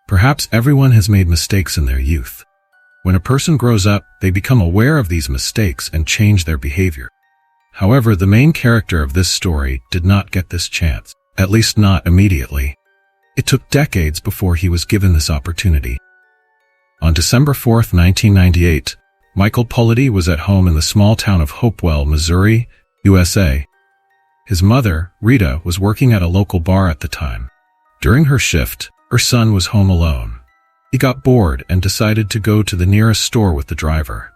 Perhaps everyone has made mistakes in their youth. When a person grows up, they become aware of these mistakes and change their behavior. However, the main character of this story did not get this chance, at least not immediately. It took decades before he was given this opportunity. On December 4, 1998, Michael Polity was at home in the small town of Hopewell, Missouri, USA. His mother, Rita, was working at a local bar at the time. During her shift, her son was home alone. He got bored and decided to go to the nearest store with the driver.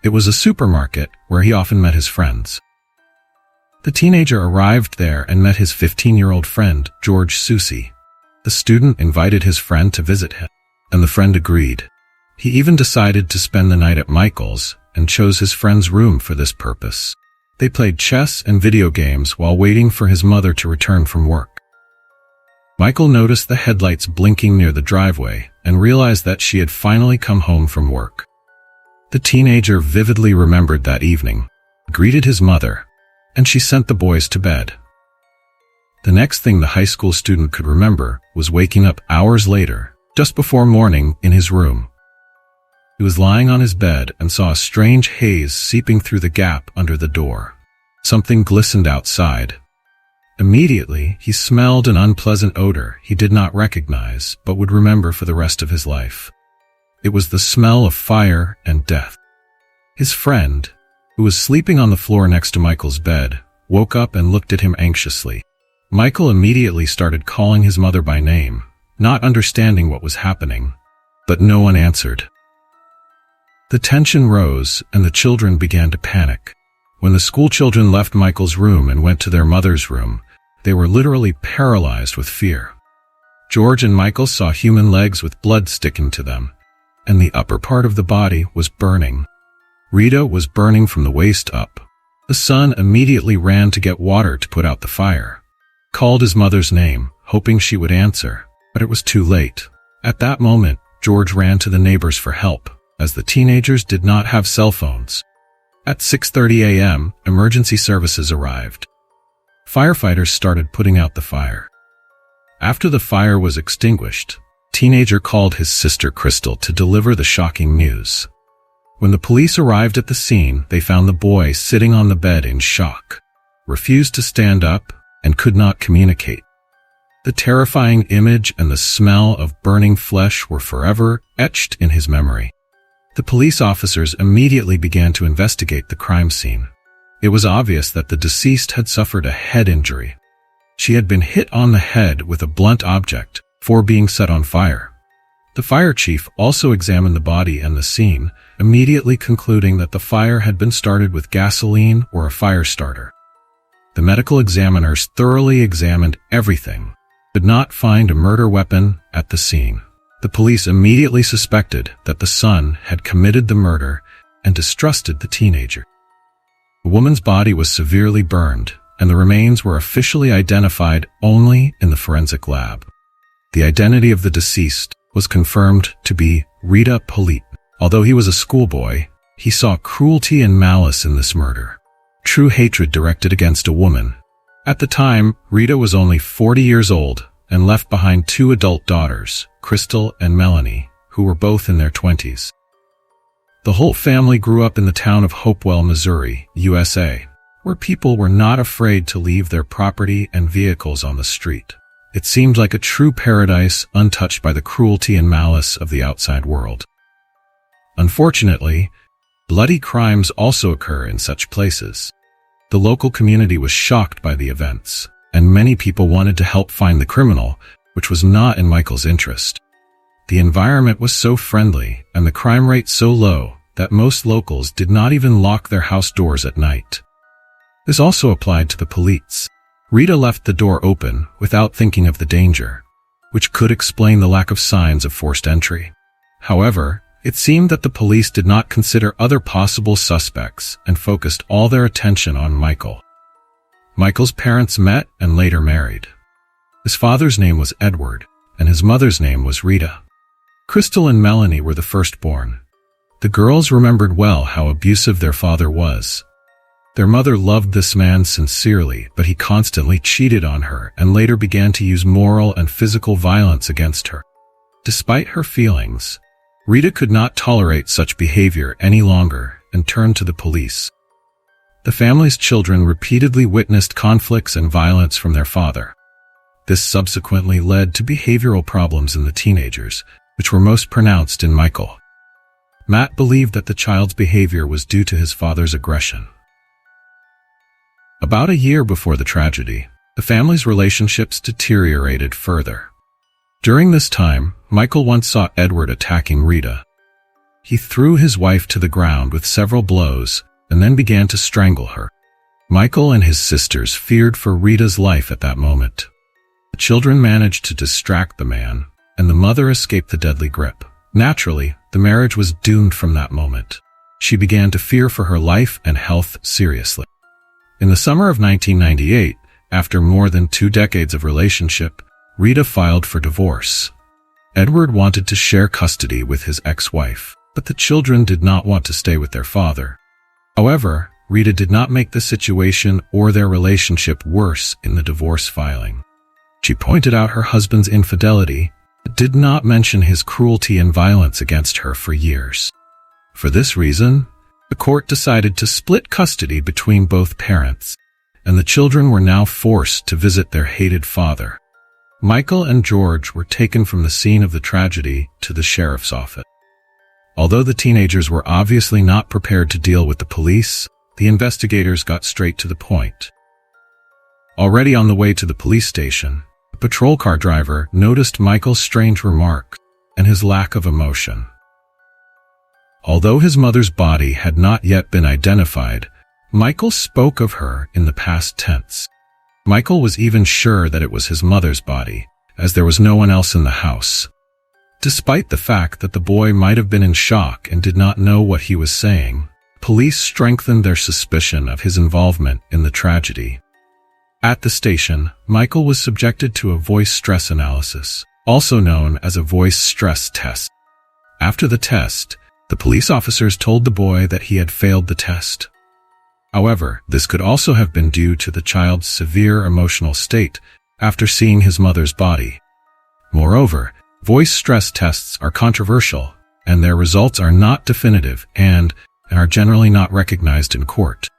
It was a supermarket where he often met his friends. The teenager arrived there and met his 15-year-old friend, George Susi. The student invited his friend to visit him, and the friend agreed. He even decided to spend the night at Michael's and chose his friend's room for this purpose. They played chess and video games while waiting for his mother to return from work. Michael noticed the headlights blinking near the driveway and realized that she had finally come home from work. The teenager vividly remembered that evening, greeted his mother, and she sent the boys to bed. The next thing the high school student could remember was waking up hours later, just before morning, in his room. He was lying on his bed and saw a strange haze seeping through the gap under the door. Something glistened outside. Immediately, he smelled an unpleasant odor he did not recognize but would remember for the rest of his life. It was the smell of fire and death. His friend, who was sleeping on the floor next to Michael's bed, woke up and looked at him anxiously. Michael immediately started calling his mother by name, not understanding what was happening, but no one answered. The tension rose and the children began to panic. When the school children left Michael's room and went to their mother's room, they were literally paralyzed with fear. George and Michael saw human legs with blood sticking to them, and the upper part of the body was burning. Rita was burning from the waist up. The son immediately ran to get water to put out the fire. Called his mother's name, hoping she would answer, but it was too late. At that moment, George ran to the neighbors for help, as the teenagers did not have cell phones. At 6:30 a.m., emergency services arrived. Firefighters started putting out the fire. After the fire was extinguished, teenager called his sister Crystal to deliver the shocking news. When the police arrived at the scene, they found the boy sitting on the bed in shock, refused to stand up, and could not communicate. The terrifying image and the smell of burning flesh were forever etched in his memory. The police officers immediately began to investigate the crime scene. It was obvious that the deceased had suffered a head injury. She had been hit on the head with a blunt object, before being set on fire. The fire chief also examined the body and the scene, immediately concluding that the fire had been started with gasoline or a fire starter. The medical examiners thoroughly examined everything, but did not find a murder weapon at the scene. The police immediately suspected that the son had committed the murder and distrusted the teenager. The woman's body was severely burned, and the remains were officially identified only in the forensic lab. The identity of the deceased was confirmed to be Rita Polite. Although he was a schoolboy, he saw cruelty and malice in this murder. True hatred directed against a woman. At the time, Rita was only 40 years old and left behind 2 adult daughters, Crystal and Melanie, who were both in their 20s. The whole family grew up in the town of Hopewell, Missouri, USA, where people were not afraid to leave their property and vehicles on the street. It seemed like a true paradise, untouched by the cruelty and malice of the outside world. Unfortunately, bloody crimes also occur in such places. The local community was shocked by the events, and many people wanted to help find the criminal, which was not in Michael's interest. The environment was so friendly and the crime rate so low that most locals did not even lock their house doors at night. This also applied to the police. Rita left the door open without thinking of the danger, which could explain the lack of signs of forced entry. However, it seemed that the police did not consider other possible suspects and focused all their attention on Michael. Michael's parents met and later married. His father's name was Edward, and his mother's name was Rita. Crystal and Melanie were the firstborn. The girls remembered well how abusive their father was. Their mother loved this man sincerely, but he constantly cheated on her and later began to use moral and physical violence against her. Despite her feelings, Rita could not tolerate such behavior any longer and turned to the police. The family's children repeatedly witnessed conflicts and violence from their father. This subsequently led to behavioral problems in the teenagers, which were most pronounced in Michael. Matt believed that the child's behavior was due to his father's aggression. About a year before the tragedy, the family's relationships deteriorated further. During this time, Michael once saw Edward attacking Rita. He threw his wife to the ground with several blows and then began to strangle her. Michael and his sisters feared for Rita's life at that moment. The children managed to distract the man, and the mother escaped the deadly grip. Naturally, the marriage was doomed from that moment. She began to fear for her life and health seriously. In the summer of 1998, after more than 2 decades of relationship, Rita filed for divorce. Edward wanted to share custody with his ex-wife, but the children did not want to stay with their father. However, Rita did not make the situation or their relationship worse in the divorce filing. She pointed out her husband's infidelity, but did not mention his cruelty and violence against her for years. For this reason, the court decided to split custody between both parents, and the children were now forced to visit their hated father. Michael and George were taken from the scene of the tragedy to the sheriff's office. Although the teenagers were obviously not prepared to deal with the police, the investigators got straight to the point. Already on the way to the police station, a patrol car driver noticed Michael's strange remarks and his lack of emotion. Although his mother's body had not yet been identified, Michael spoke of her in the past tense. Michael was even sure that it was his mother's body, as there was no one else in the house. Despite the fact that the boy might have been in shock and did not know what he was saying, police strengthened their suspicion of his involvement in the tragedy. At the station, Michael was subjected to a voice stress analysis, also known as a voice stress test. After the test, the police officers told the boy that he had failed the test. However, this could also have been due to the child's severe emotional state after seeing his mother's body. Moreover, voice stress tests are controversial, and their results are not definitive and are generally not recognized in court.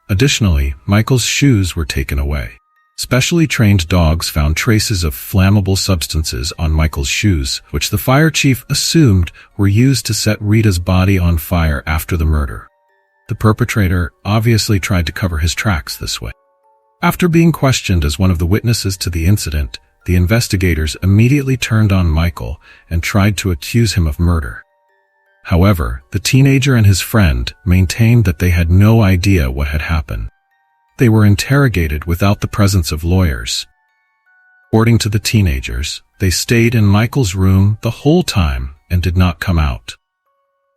Additionally, Michael's shoes were taken away. Specially trained dogs found traces of flammable substances on Michael's shoes, which the fire chief assumed were used to set Rita's body on fire after the murder. The perpetrator obviously tried to cover his tracks this way. After being questioned as one of the witnesses to the incident, the investigators immediately turned on Michael and tried to accuse him of murder. However, the teenager and his friend maintained that they had no idea what had happened. They were interrogated without the presence of lawyers. According to the teenagers, they stayed in Michael's room the whole time and did not come out.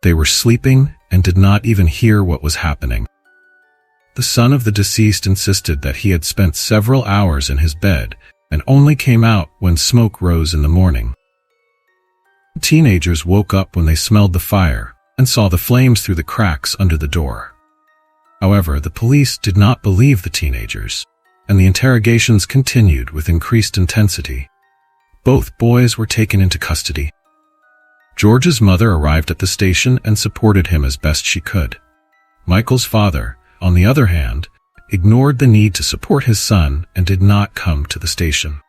They were sleeping and did not even hear what was happening. The son of the deceased insisted that he had spent several hours in his bed and only came out when smoke rose in the morning. The teenagers woke up when they smelled the fire and saw the flames through the cracks under the door. However, the police did not believe the teenagers, and the interrogations continued with increased intensity. Both boys were taken into custody. George's mother arrived at the station and supported him as best she could. Michael's father, on the other hand, ignored the need to support his son and did not come to the station.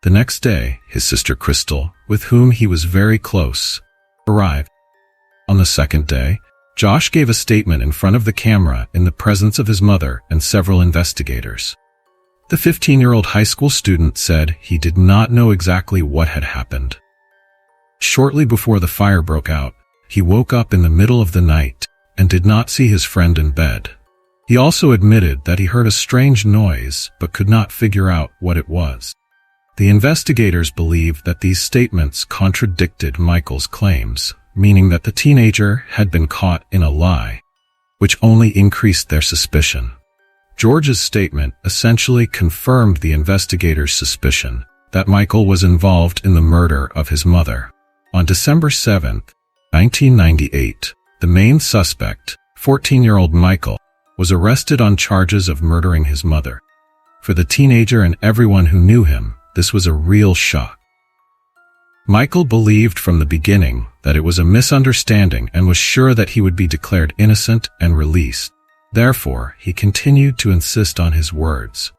The next day, his sister Crystal, with whom he was very close, arrived. On the second day, Josh gave a statement in front of the camera in the presence of his mother and several investigators. The 15-year-old high school student said he did not know exactly what had happened. Shortly before the fire broke out, he woke up in the middle of the night and did not see his friend in bed. He also admitted that he heard a strange noise but could not figure out what it was. The investigators believed that these statements contradicted Michael's claims, meaning that the teenager had been caught in a lie, which only increased their suspicion. George's statement essentially confirmed the investigators' suspicion that Michael was involved in the murder of his mother. On December 7, 1998, the main suspect, 14-year-old Michael, was arrested on charges of murdering his mother. For the teenager and everyone who knew him, this was a real shock. Michael believed from the beginning that it was a misunderstanding and was sure that he would be declared innocent and released. Therefore, he continued to insist on his words.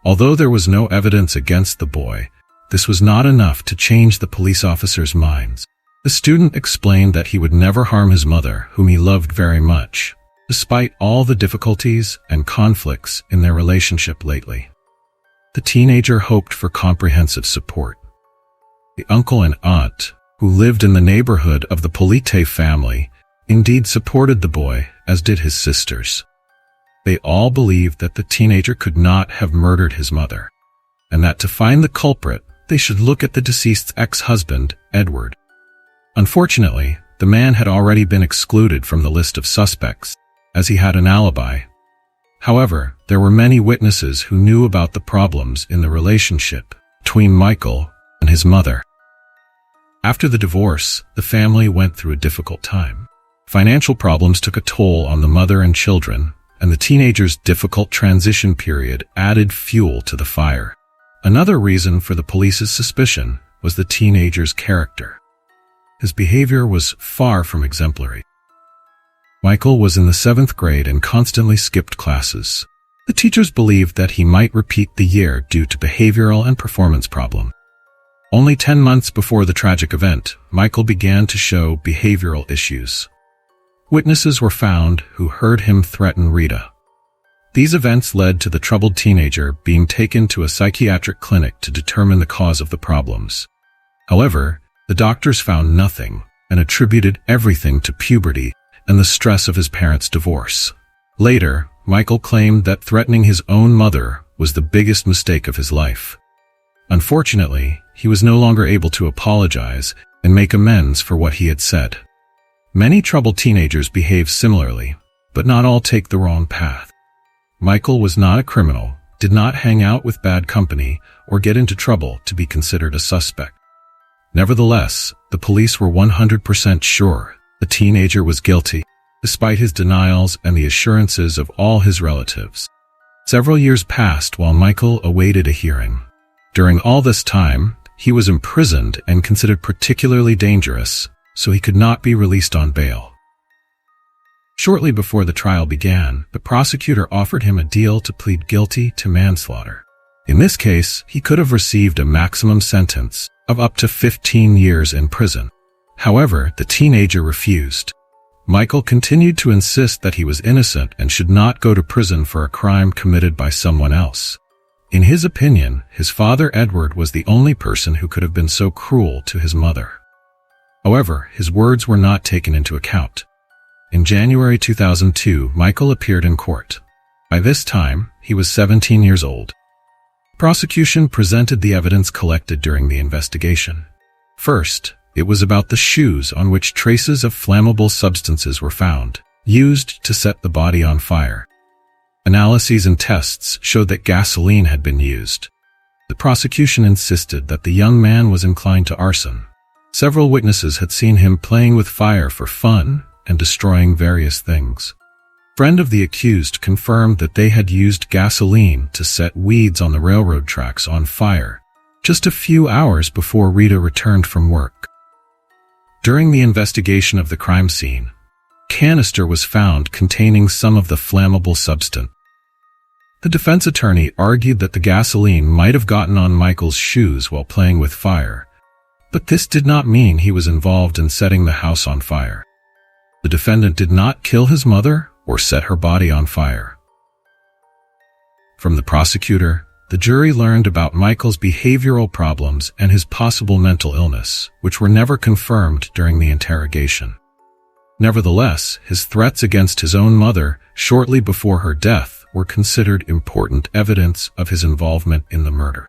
Although there was no evidence against the boy, this was not enough to change the police officers' minds. The student explained that he would never harm his mother, whom he loved very much, despite all the difficulties and conflicts in their relationship lately. The teenager hoped for comprehensive support. The uncle and aunt, who lived in the neighborhood of the Polite family, indeed supported the boy, as did his sisters. They all believed that the teenager could not have murdered his mother, and that to find the culprit, they should look at the deceased's ex-husband, Edward. Unfortunately, the man had already been excluded from the list of suspects, as he had an alibi. However, there were many witnesses who knew about the problems in the relationship between Michael and his mother. After the divorce, the family went through a difficult time. Financial problems took a toll on the mother and children, and the teenager's difficult transition period added fuel to the fire. Another reason for the police's suspicion was the teenager's character. His behavior was far from exemplary. Michael was in the 7th grade and constantly skipped classes. The teachers believed that he might repeat the year due to behavioral and performance problems. Only 10 months before the tragic event, Michael began to show behavioral issues. Witnesses were found who heard him threaten Rita. These events led to the troubled teenager being taken to a psychiatric clinic to determine the cause of the problems. However, the doctors found nothing and attributed everything to puberty and the stress of his parents' divorce. Later, Michael claimed that threatening his own mother was the biggest mistake of his life. Unfortunately, he was no longer able to apologize and make amends for what he had said. Many troubled teenagers behave similarly, but not all take the wrong path. Michael was not a criminal, did not hang out with bad company, or get into trouble to be considered a suspect. Nevertheless, the police were 100% sure the teenager was guilty, despite his denials and the assurances of all his relatives. Several years passed while Michael awaited a hearing. During all this time, he was imprisoned and considered particularly dangerous, so he could not be released on bail. Shortly before the trial began, the prosecutor offered him a deal to plead guilty to manslaughter. In this case, he could have received a maximum sentence of up to 15 years in prison. However, the teenager refused. Michael continued to insist that he was innocent and should not go to prison for a crime committed by someone else. In his opinion, his father Edward was the only person who could have been so cruel to his mother. However, his words were not taken into account. In January 2002, Michael appeared in court. By this time, he was 17 years old. Prosecution presented the evidence collected during the investigation. First, it was about the shoes on which traces of flammable substances were found, used to set the body on fire. Analyses and tests showed that gasoline had been used. The prosecution insisted that the young man was inclined to arson. Several witnesses had seen him playing with fire for fun and destroying various things. A friend of the accused confirmed that they had used gasoline to set weeds on the railroad tracks on fire just a few hours before Rita returned from work. During the investigation of the crime scene, a canister was found containing some of the flammable substance. The defense attorney argued that the gasoline might have gotten on Michael's shoes while playing with fire, but this did not mean he was involved in setting the house on fire. The defendant did not kill his mother or set her body on fire. From the prosecutor, the jury learned about Michael's behavioral problems and his possible mental illness, which were never confirmed during the interrogation. Nevertheless, his threats against his own mother shortly before her death were considered important evidence of his involvement in the murder.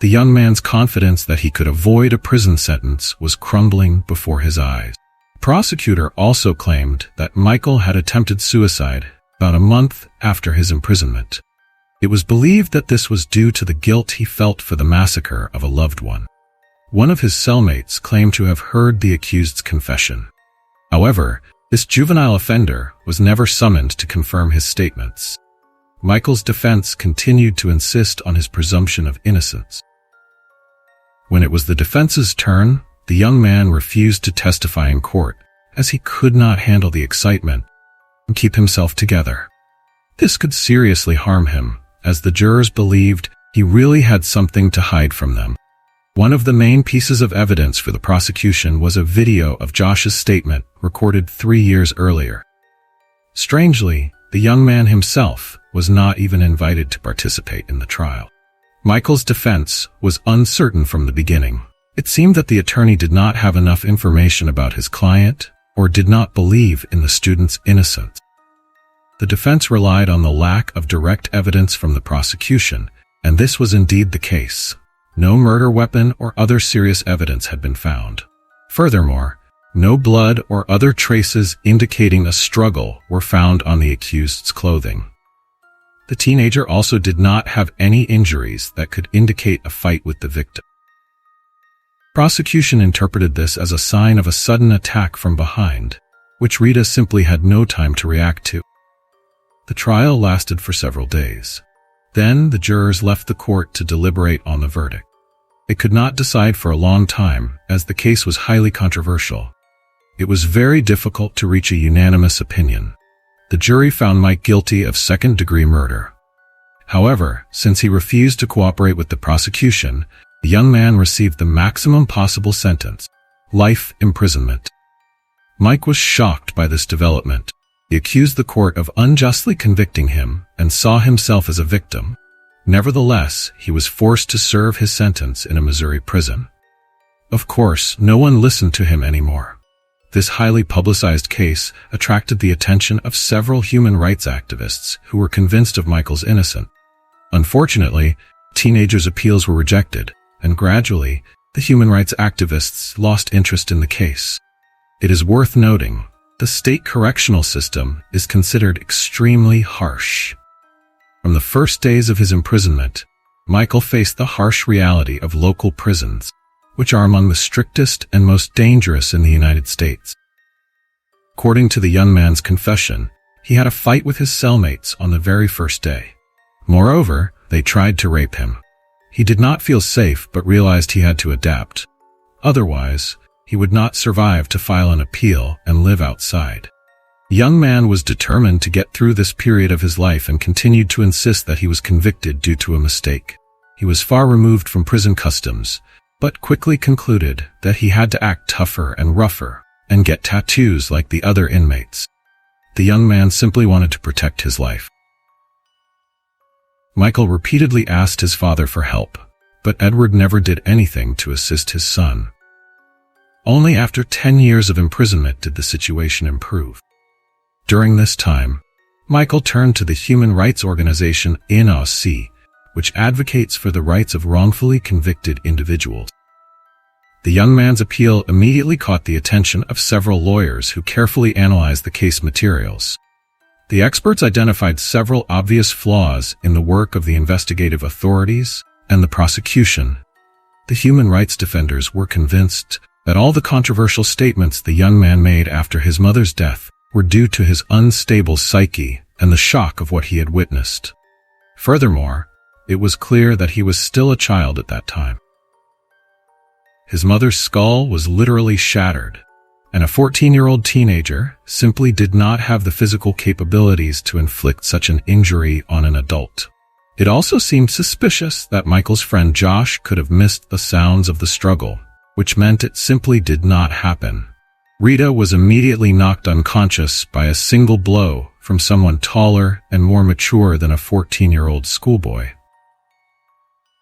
The young man's confidence that he could avoid a prison sentence was crumbling before his eyes. The prosecutor also claimed that Michael had attempted suicide about a month after his imprisonment. It was believed that this was due to the guilt he felt for the massacre of a loved one. One of his cellmates claimed to have heard the accused's confession. However, this juvenile offender was never summoned to confirm his statements. Michael's defense continued to insist on his presumption of innocence. When it was the defense's turn, the young man refused to testify in court, as he could not handle the excitement and keep himself together. This could seriously harm him, as the jurors believed he really had something to hide from them. One of the main pieces of evidence for the prosecution was a video of Josh's statement recorded 3 years earlier. Strangely, the young man himself was not even invited to participate in the trial. Michael's defense was uncertain from the beginning. It seemed that the attorney did not have enough information about his client or did not believe in the student's innocence. The defense relied on the lack of direct evidence from the prosecution, and this was indeed the case. No murder weapon or other serious evidence had been found. Furthermore, no blood or other traces indicating a struggle were found on the accused's clothing. The teenager also did not have any injuries that could indicate a fight with the victim. Prosecution interpreted this as a sign of a sudden attack from behind, which Rita simply had no time to react to. The trial lasted for several days. Then the jurors left the court to deliberate on the verdict. They could not decide for a long time, as the case was highly controversial. It was very difficult to reach a unanimous opinion. The jury found Mike guilty of second-degree murder. However, since he refused to cooperate with the prosecution, the young man received the maximum possible sentence, life imprisonment. Mike was shocked by this development. He accused the court of unjustly convicting him and saw himself as a victim. Nevertheless, he was forced to serve his sentence in a Missouri prison. Of course, no one listened to him anymore. This highly publicized case attracted the attention of several human rights activists who were convinced of Michael's innocence. Unfortunately, teenagers' appeals were rejected, and gradually, the human rights activists lost interest in the case. It is worth noting, the state correctional system is considered extremely harsh. From the first days of his imprisonment, Michael faced the harsh reality of local prisons, which are among the strictest and most dangerous in the United States. According to the young man's confession, he had a fight with his cellmates on the very first day. Moreover, they tried to rape him. He did not feel safe but realized he had to adapt. Otherwise, he would not survive to file an appeal and live outside. The young man was determined to get through this period of his life and continued to insist that he was convicted due to a mistake. He was far removed from prison customs, but quickly concluded that he had to act tougher and rougher and get tattoos like the other inmates. The young man simply wanted to protect his life. Michael repeatedly asked his father for help, but Edward never did anything to assist his son. Only after 10 years of imprisonment did the situation improve. During this time, Michael turned to the human rights organization INAC, which advocates for the rights of wrongfully convicted individuals. The young man's appeal immediately caught the attention of several lawyers who carefully analyzed the case materials. The experts identified several obvious flaws in the work of the investigative authorities and the prosecution. The human rights defenders were convinced that all the controversial statements the young man made after his mother's death were due to his unstable psyche and the shock of what he had witnessed. Furthermore, it was clear that he was still a child at that time. His mother's skull was literally shattered, and a 14-year-old teenager simply did not have the physical capabilities to inflict such an injury on an adult. It also seemed suspicious that Michael's friend Josh could have missed the sounds of the struggle, which meant it simply did not happen. Rita was immediately knocked unconscious by a single blow from someone taller and more mature than a 14-year-old schoolboy.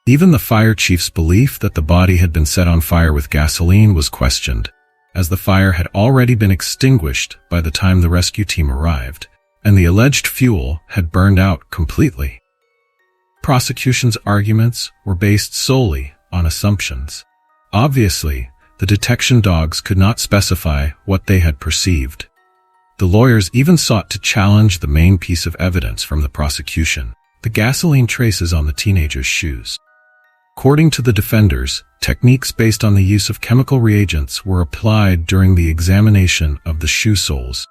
Even the fire chief's belief that the body had been set on fire with gasoline was questioned, as the fire had already been extinguished by the time the rescue team arrived, and the alleged fuel had burned out completely. Prosecution's arguments were based solely on assumptions. Obviously, the detection dogs could not specify what they had perceived. The lawyers even sought to challenge the main piece of evidence from the prosecution, the gasoline traces on the teenager's shoes. According to the defenders, techniques based on the use of chemical reagents were applied during the examination of the shoe soles.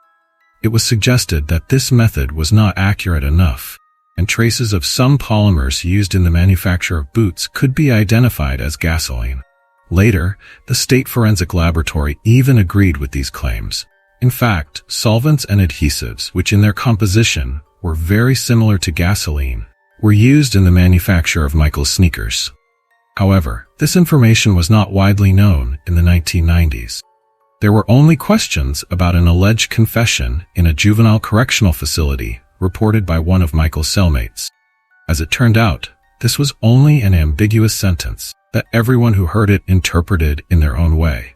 It was suggested that this method was not accurate enough, and traces of some polymers used in the manufacture of boots could be identified as gasoline. Later, the state forensic laboratory even agreed with these claims. In fact, solvents and adhesives, which in their composition were very similar to gasoline, were used in the manufacture of Michael's sneakers. However, this information was not widely known in the 1990s. There were only questions about an alleged confession in a juvenile correctional facility reported by one of Michael's cellmates. As it turned out, this was only an ambiguous sentence that everyone who heard it interpreted in their own way.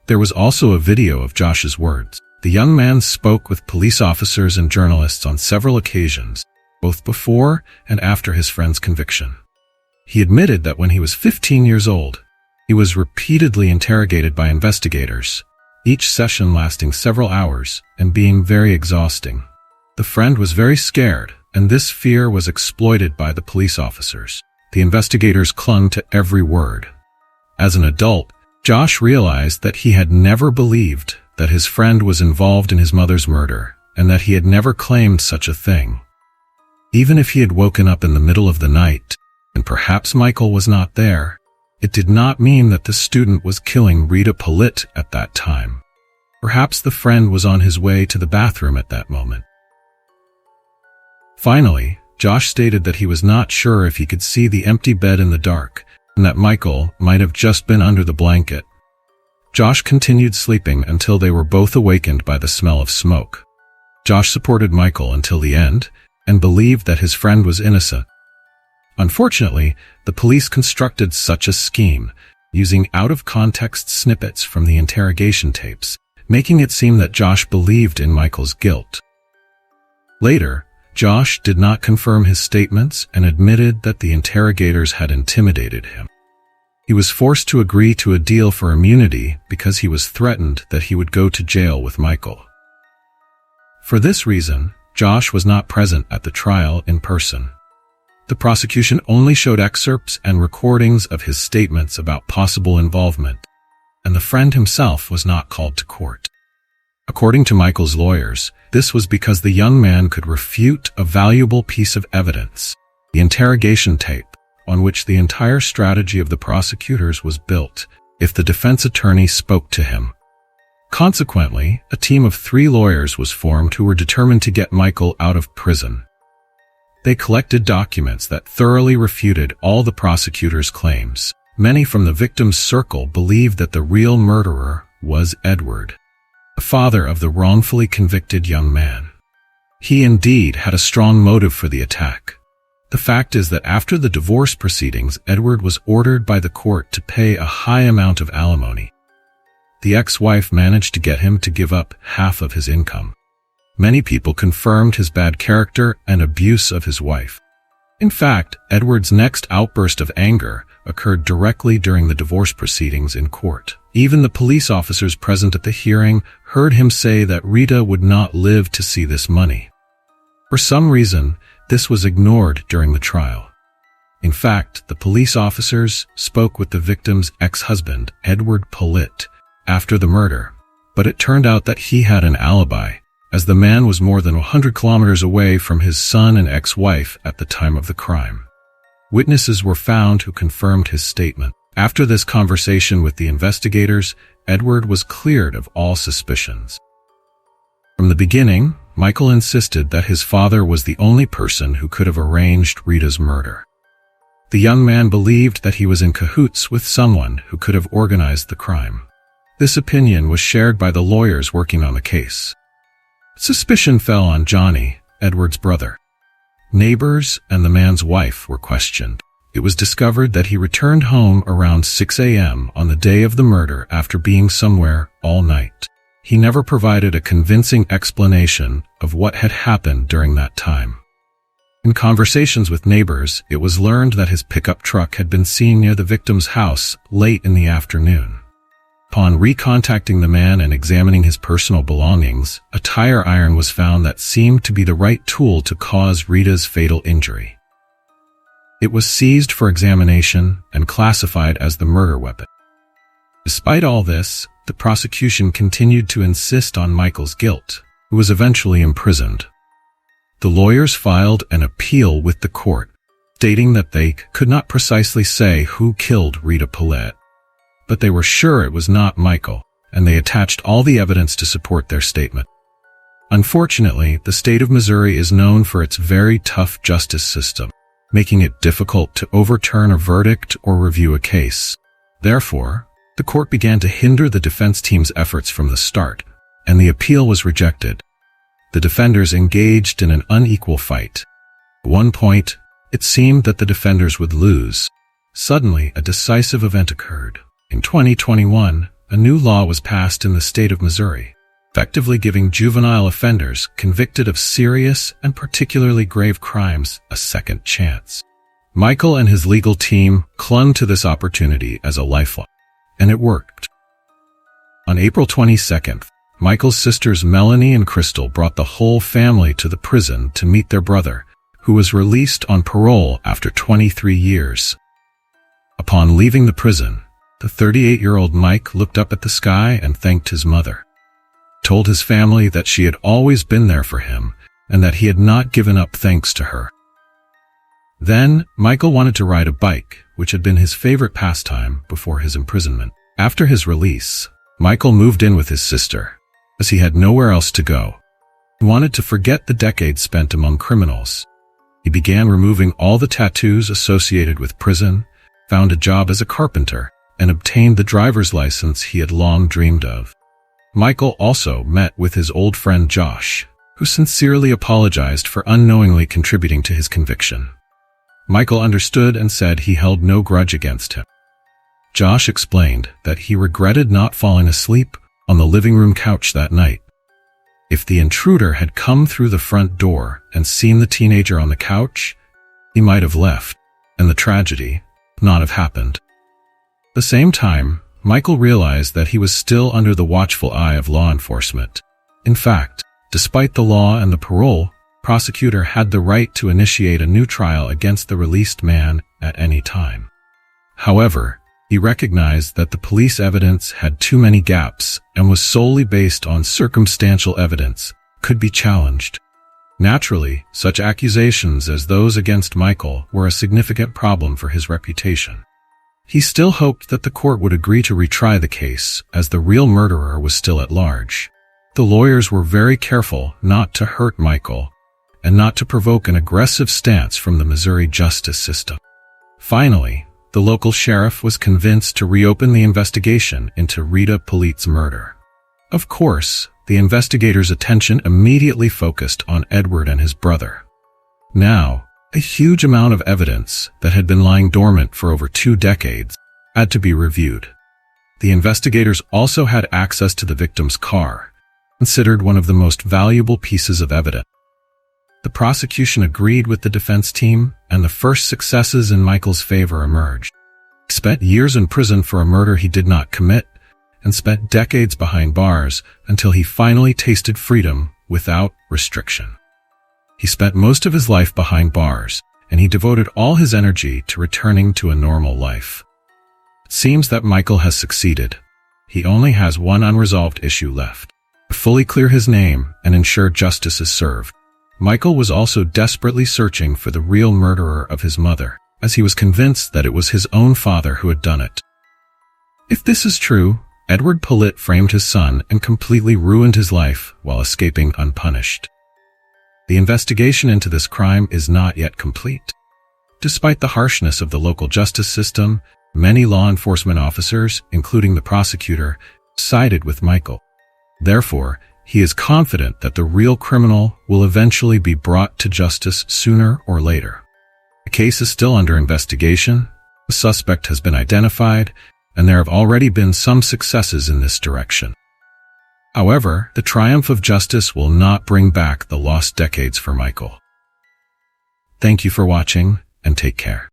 There was also a video of Josh's words. The young man spoke with police officers and journalists on several occasions, both before and after his friend's conviction. He admitted that when he was 15 years old, he was repeatedly interrogated by investigators, each session lasting several hours and being very exhausting. The friend was very scared, and this fear was exploited by the police officers. The investigators clung to every word. As an adult, Josh realized that he had never believed that his friend was involved in his mother's murder, and that he had never claimed such a thing. Even if he had woken up in the middle of the night, and perhaps Michael was not there, it did not mean that the student was killing Rita Pollitt at that time. Perhaps the friend was on his way to the bathroom at that moment. Finally, Josh stated that he was not sure if he could see the empty bed in the dark, and that Michael might have just been under the blanket. Josh continued sleeping until they were both awakened by the smell of smoke. Josh supported Michael until the end, and believed that his friend was innocent. Unfortunately, the police constructed such a scheme, using out-of-context snippets from the interrogation tapes, making it seem that Josh believed in Michael's guilt. Later, Josh did not confirm his statements and admitted that the interrogators had intimidated him. He was forced to agree to a deal for immunity because he was threatened that he would go to jail with Michael. For this reason, Josh was not present at the trial in person. The prosecution only showed excerpts and recordings of his statements about possible involvement, and the friend himself was not called to court. According to Michael's lawyers, this was because the young man could refute a valuable piece of evidence, the interrogation tape, on which the entire strategy of the prosecutors was built, if the defense attorney spoke to him. Consequently, a team of 3 lawyers was formed who were determined to get Michael out of prison. They collected documents that thoroughly refuted all the prosecutors' claims. Many from the victim's circle believed that the real murderer was Edward, the father of the wrongfully convicted young man. He indeed had a strong motive for the attack. The fact is that after the divorce proceedings, Edward was ordered by the court to pay a high amount of alimony. The ex-wife managed to get him to give up half of his income. Many people confirmed his bad character and abuse of his wife. In fact, Edward's next outburst of anger occurred directly during the divorce proceedings in court. Even the police officers present at the hearing heard him say that Rita would not live to see this money. For some reason, this was ignored during the trial. In fact, the police officers spoke with the victim's ex-husband, Edward Pollitt, after the murder, but it turned out that he had an alibi, as the man was more than 100 kilometers away from his son and ex-wife at the time of the crime. Witnesses were found who confirmed his statement. After this conversation with the investigators, Edward was cleared of all suspicions. From the beginning, Michael insisted that his father was the only person who could have arranged Rita's murder. The young man believed that he was in cahoots with someone who could have organized the crime. This opinion was shared by the lawyers working on the case. Suspicion fell on Johnny, Edward's brother. Neighbors and the man's wife were questioned. It was discovered that he returned home around 6 a.m. on the day of the murder after being somewhere all night. He never provided a convincing explanation of what had happened during that time. In conversations with neighbors, it was learned that his pickup truck had been seen near the victim's house late in the afternoon. Upon recontacting the man and examining his personal belongings, a tire iron was found that seemed to be the right tool to cause Rita's fatal injury. It was seized for examination and classified as the murder weapon. Despite all this, the prosecution continued to insist on Michael's guilt, who was eventually imprisoned. The lawyers filed an appeal with the court, stating that they could not precisely say who killed Rita Pollitt, but they were sure it was not Michael, and they attached all the evidence to support their statement. Unfortunately, the state of Missouri is known for its very tough justice system, making it difficult to overturn a verdict or review a case. Therefore, the court began to hinder the defense team's efforts from the start, and the appeal was rejected. The defenders engaged in an unequal fight. At one point, it seemed that the defenders would lose. Suddenly, a decisive event occurred. In 2021, a new law was passed in the state of Missouri, effectively giving juvenile offenders convicted of serious and particularly grave crimes a second chance. Michael and his legal team clung to this opportunity as a lifeline, and it worked. On April 22nd, Michael's sisters Melanie and Crystal brought the whole family to the prison to meet their brother, who was released on parole after 23 years. Upon leaving the prison, the 38-year-old Mike looked up at the sky and thanked his mother, told his family that she had always been there for him and that he had not given up thanks to her. Then, Michael wanted to ride a bike, which had been his favorite pastime before his imprisonment. After his release, Michael moved in with his sister, as he had nowhere else to go. He wanted to forget the decades spent among criminals. He began removing all the tattoos associated with prison, found a job as a carpenter, and obtained the driver's license he had long dreamed of. Michael also met with his old friend Josh, who sincerely apologized for unknowingly contributing to his conviction. Michael understood and said he held no grudge against him. Josh explained that he regretted not falling asleep on the living room couch that night. If the intruder had come through the front door and seen the teenager on the couch, he might have left, and the tragedy not have happened. At the same time, Michael realized that he was still under the watchful eye of law enforcement. In fact, despite the law and the parole, prosecutor had the right to initiate a new trial against the released man at any time. However, he recognized that the police evidence had too many gaps and was solely based on circumstantial evidence, could be challenged. Naturally, such accusations as those against Michael were a significant problem for his reputation. He still hoped that the court would agree to retry the case, as the real murderer was still at large. The lawyers were very careful not to hurt Michael and not to provoke an aggressive stance from the Missouri justice system. Finally, the local sheriff was convinced to reopen the investigation into Rita Pollitt's murder. Of course, the investigators' attention immediately focused on Edward and his brother. Now, A huge amount of evidence that had been lying dormant for over 2 decades had to be reviewed. The investigators also had access to the victim's car, considered one of the most valuable pieces of evidence. The prosecution agreed with the defense team, and the first successes in Michael's favor emerged. He spent years in prison for a murder he did not commit, and spent decades behind bars until he finally tasted freedom without restriction. He spent most of his life behind bars, and he devoted all his energy to returning to a normal life. It seems that Michael has succeeded. He only has one unresolved issue left: to fully clear his name and ensure justice is served. Michael was also desperately searching for the real murderer of his mother, as he was convinced that it was his own father who had done it. If this is true, Edward Pollitt framed his son and completely ruined his life while escaping unpunished. The investigation into this crime is not yet complete. Despite the harshness of the local justice system, many law enforcement officers, including the prosecutor, sided with Michael. Therefore, he is confident that the real criminal will eventually be brought to justice sooner or later. The case is still under investigation, the suspect has been identified, and there have already been some successes in this direction. However, the triumph of justice will not bring back the lost decades for Michael. Thank you for watching, and take care.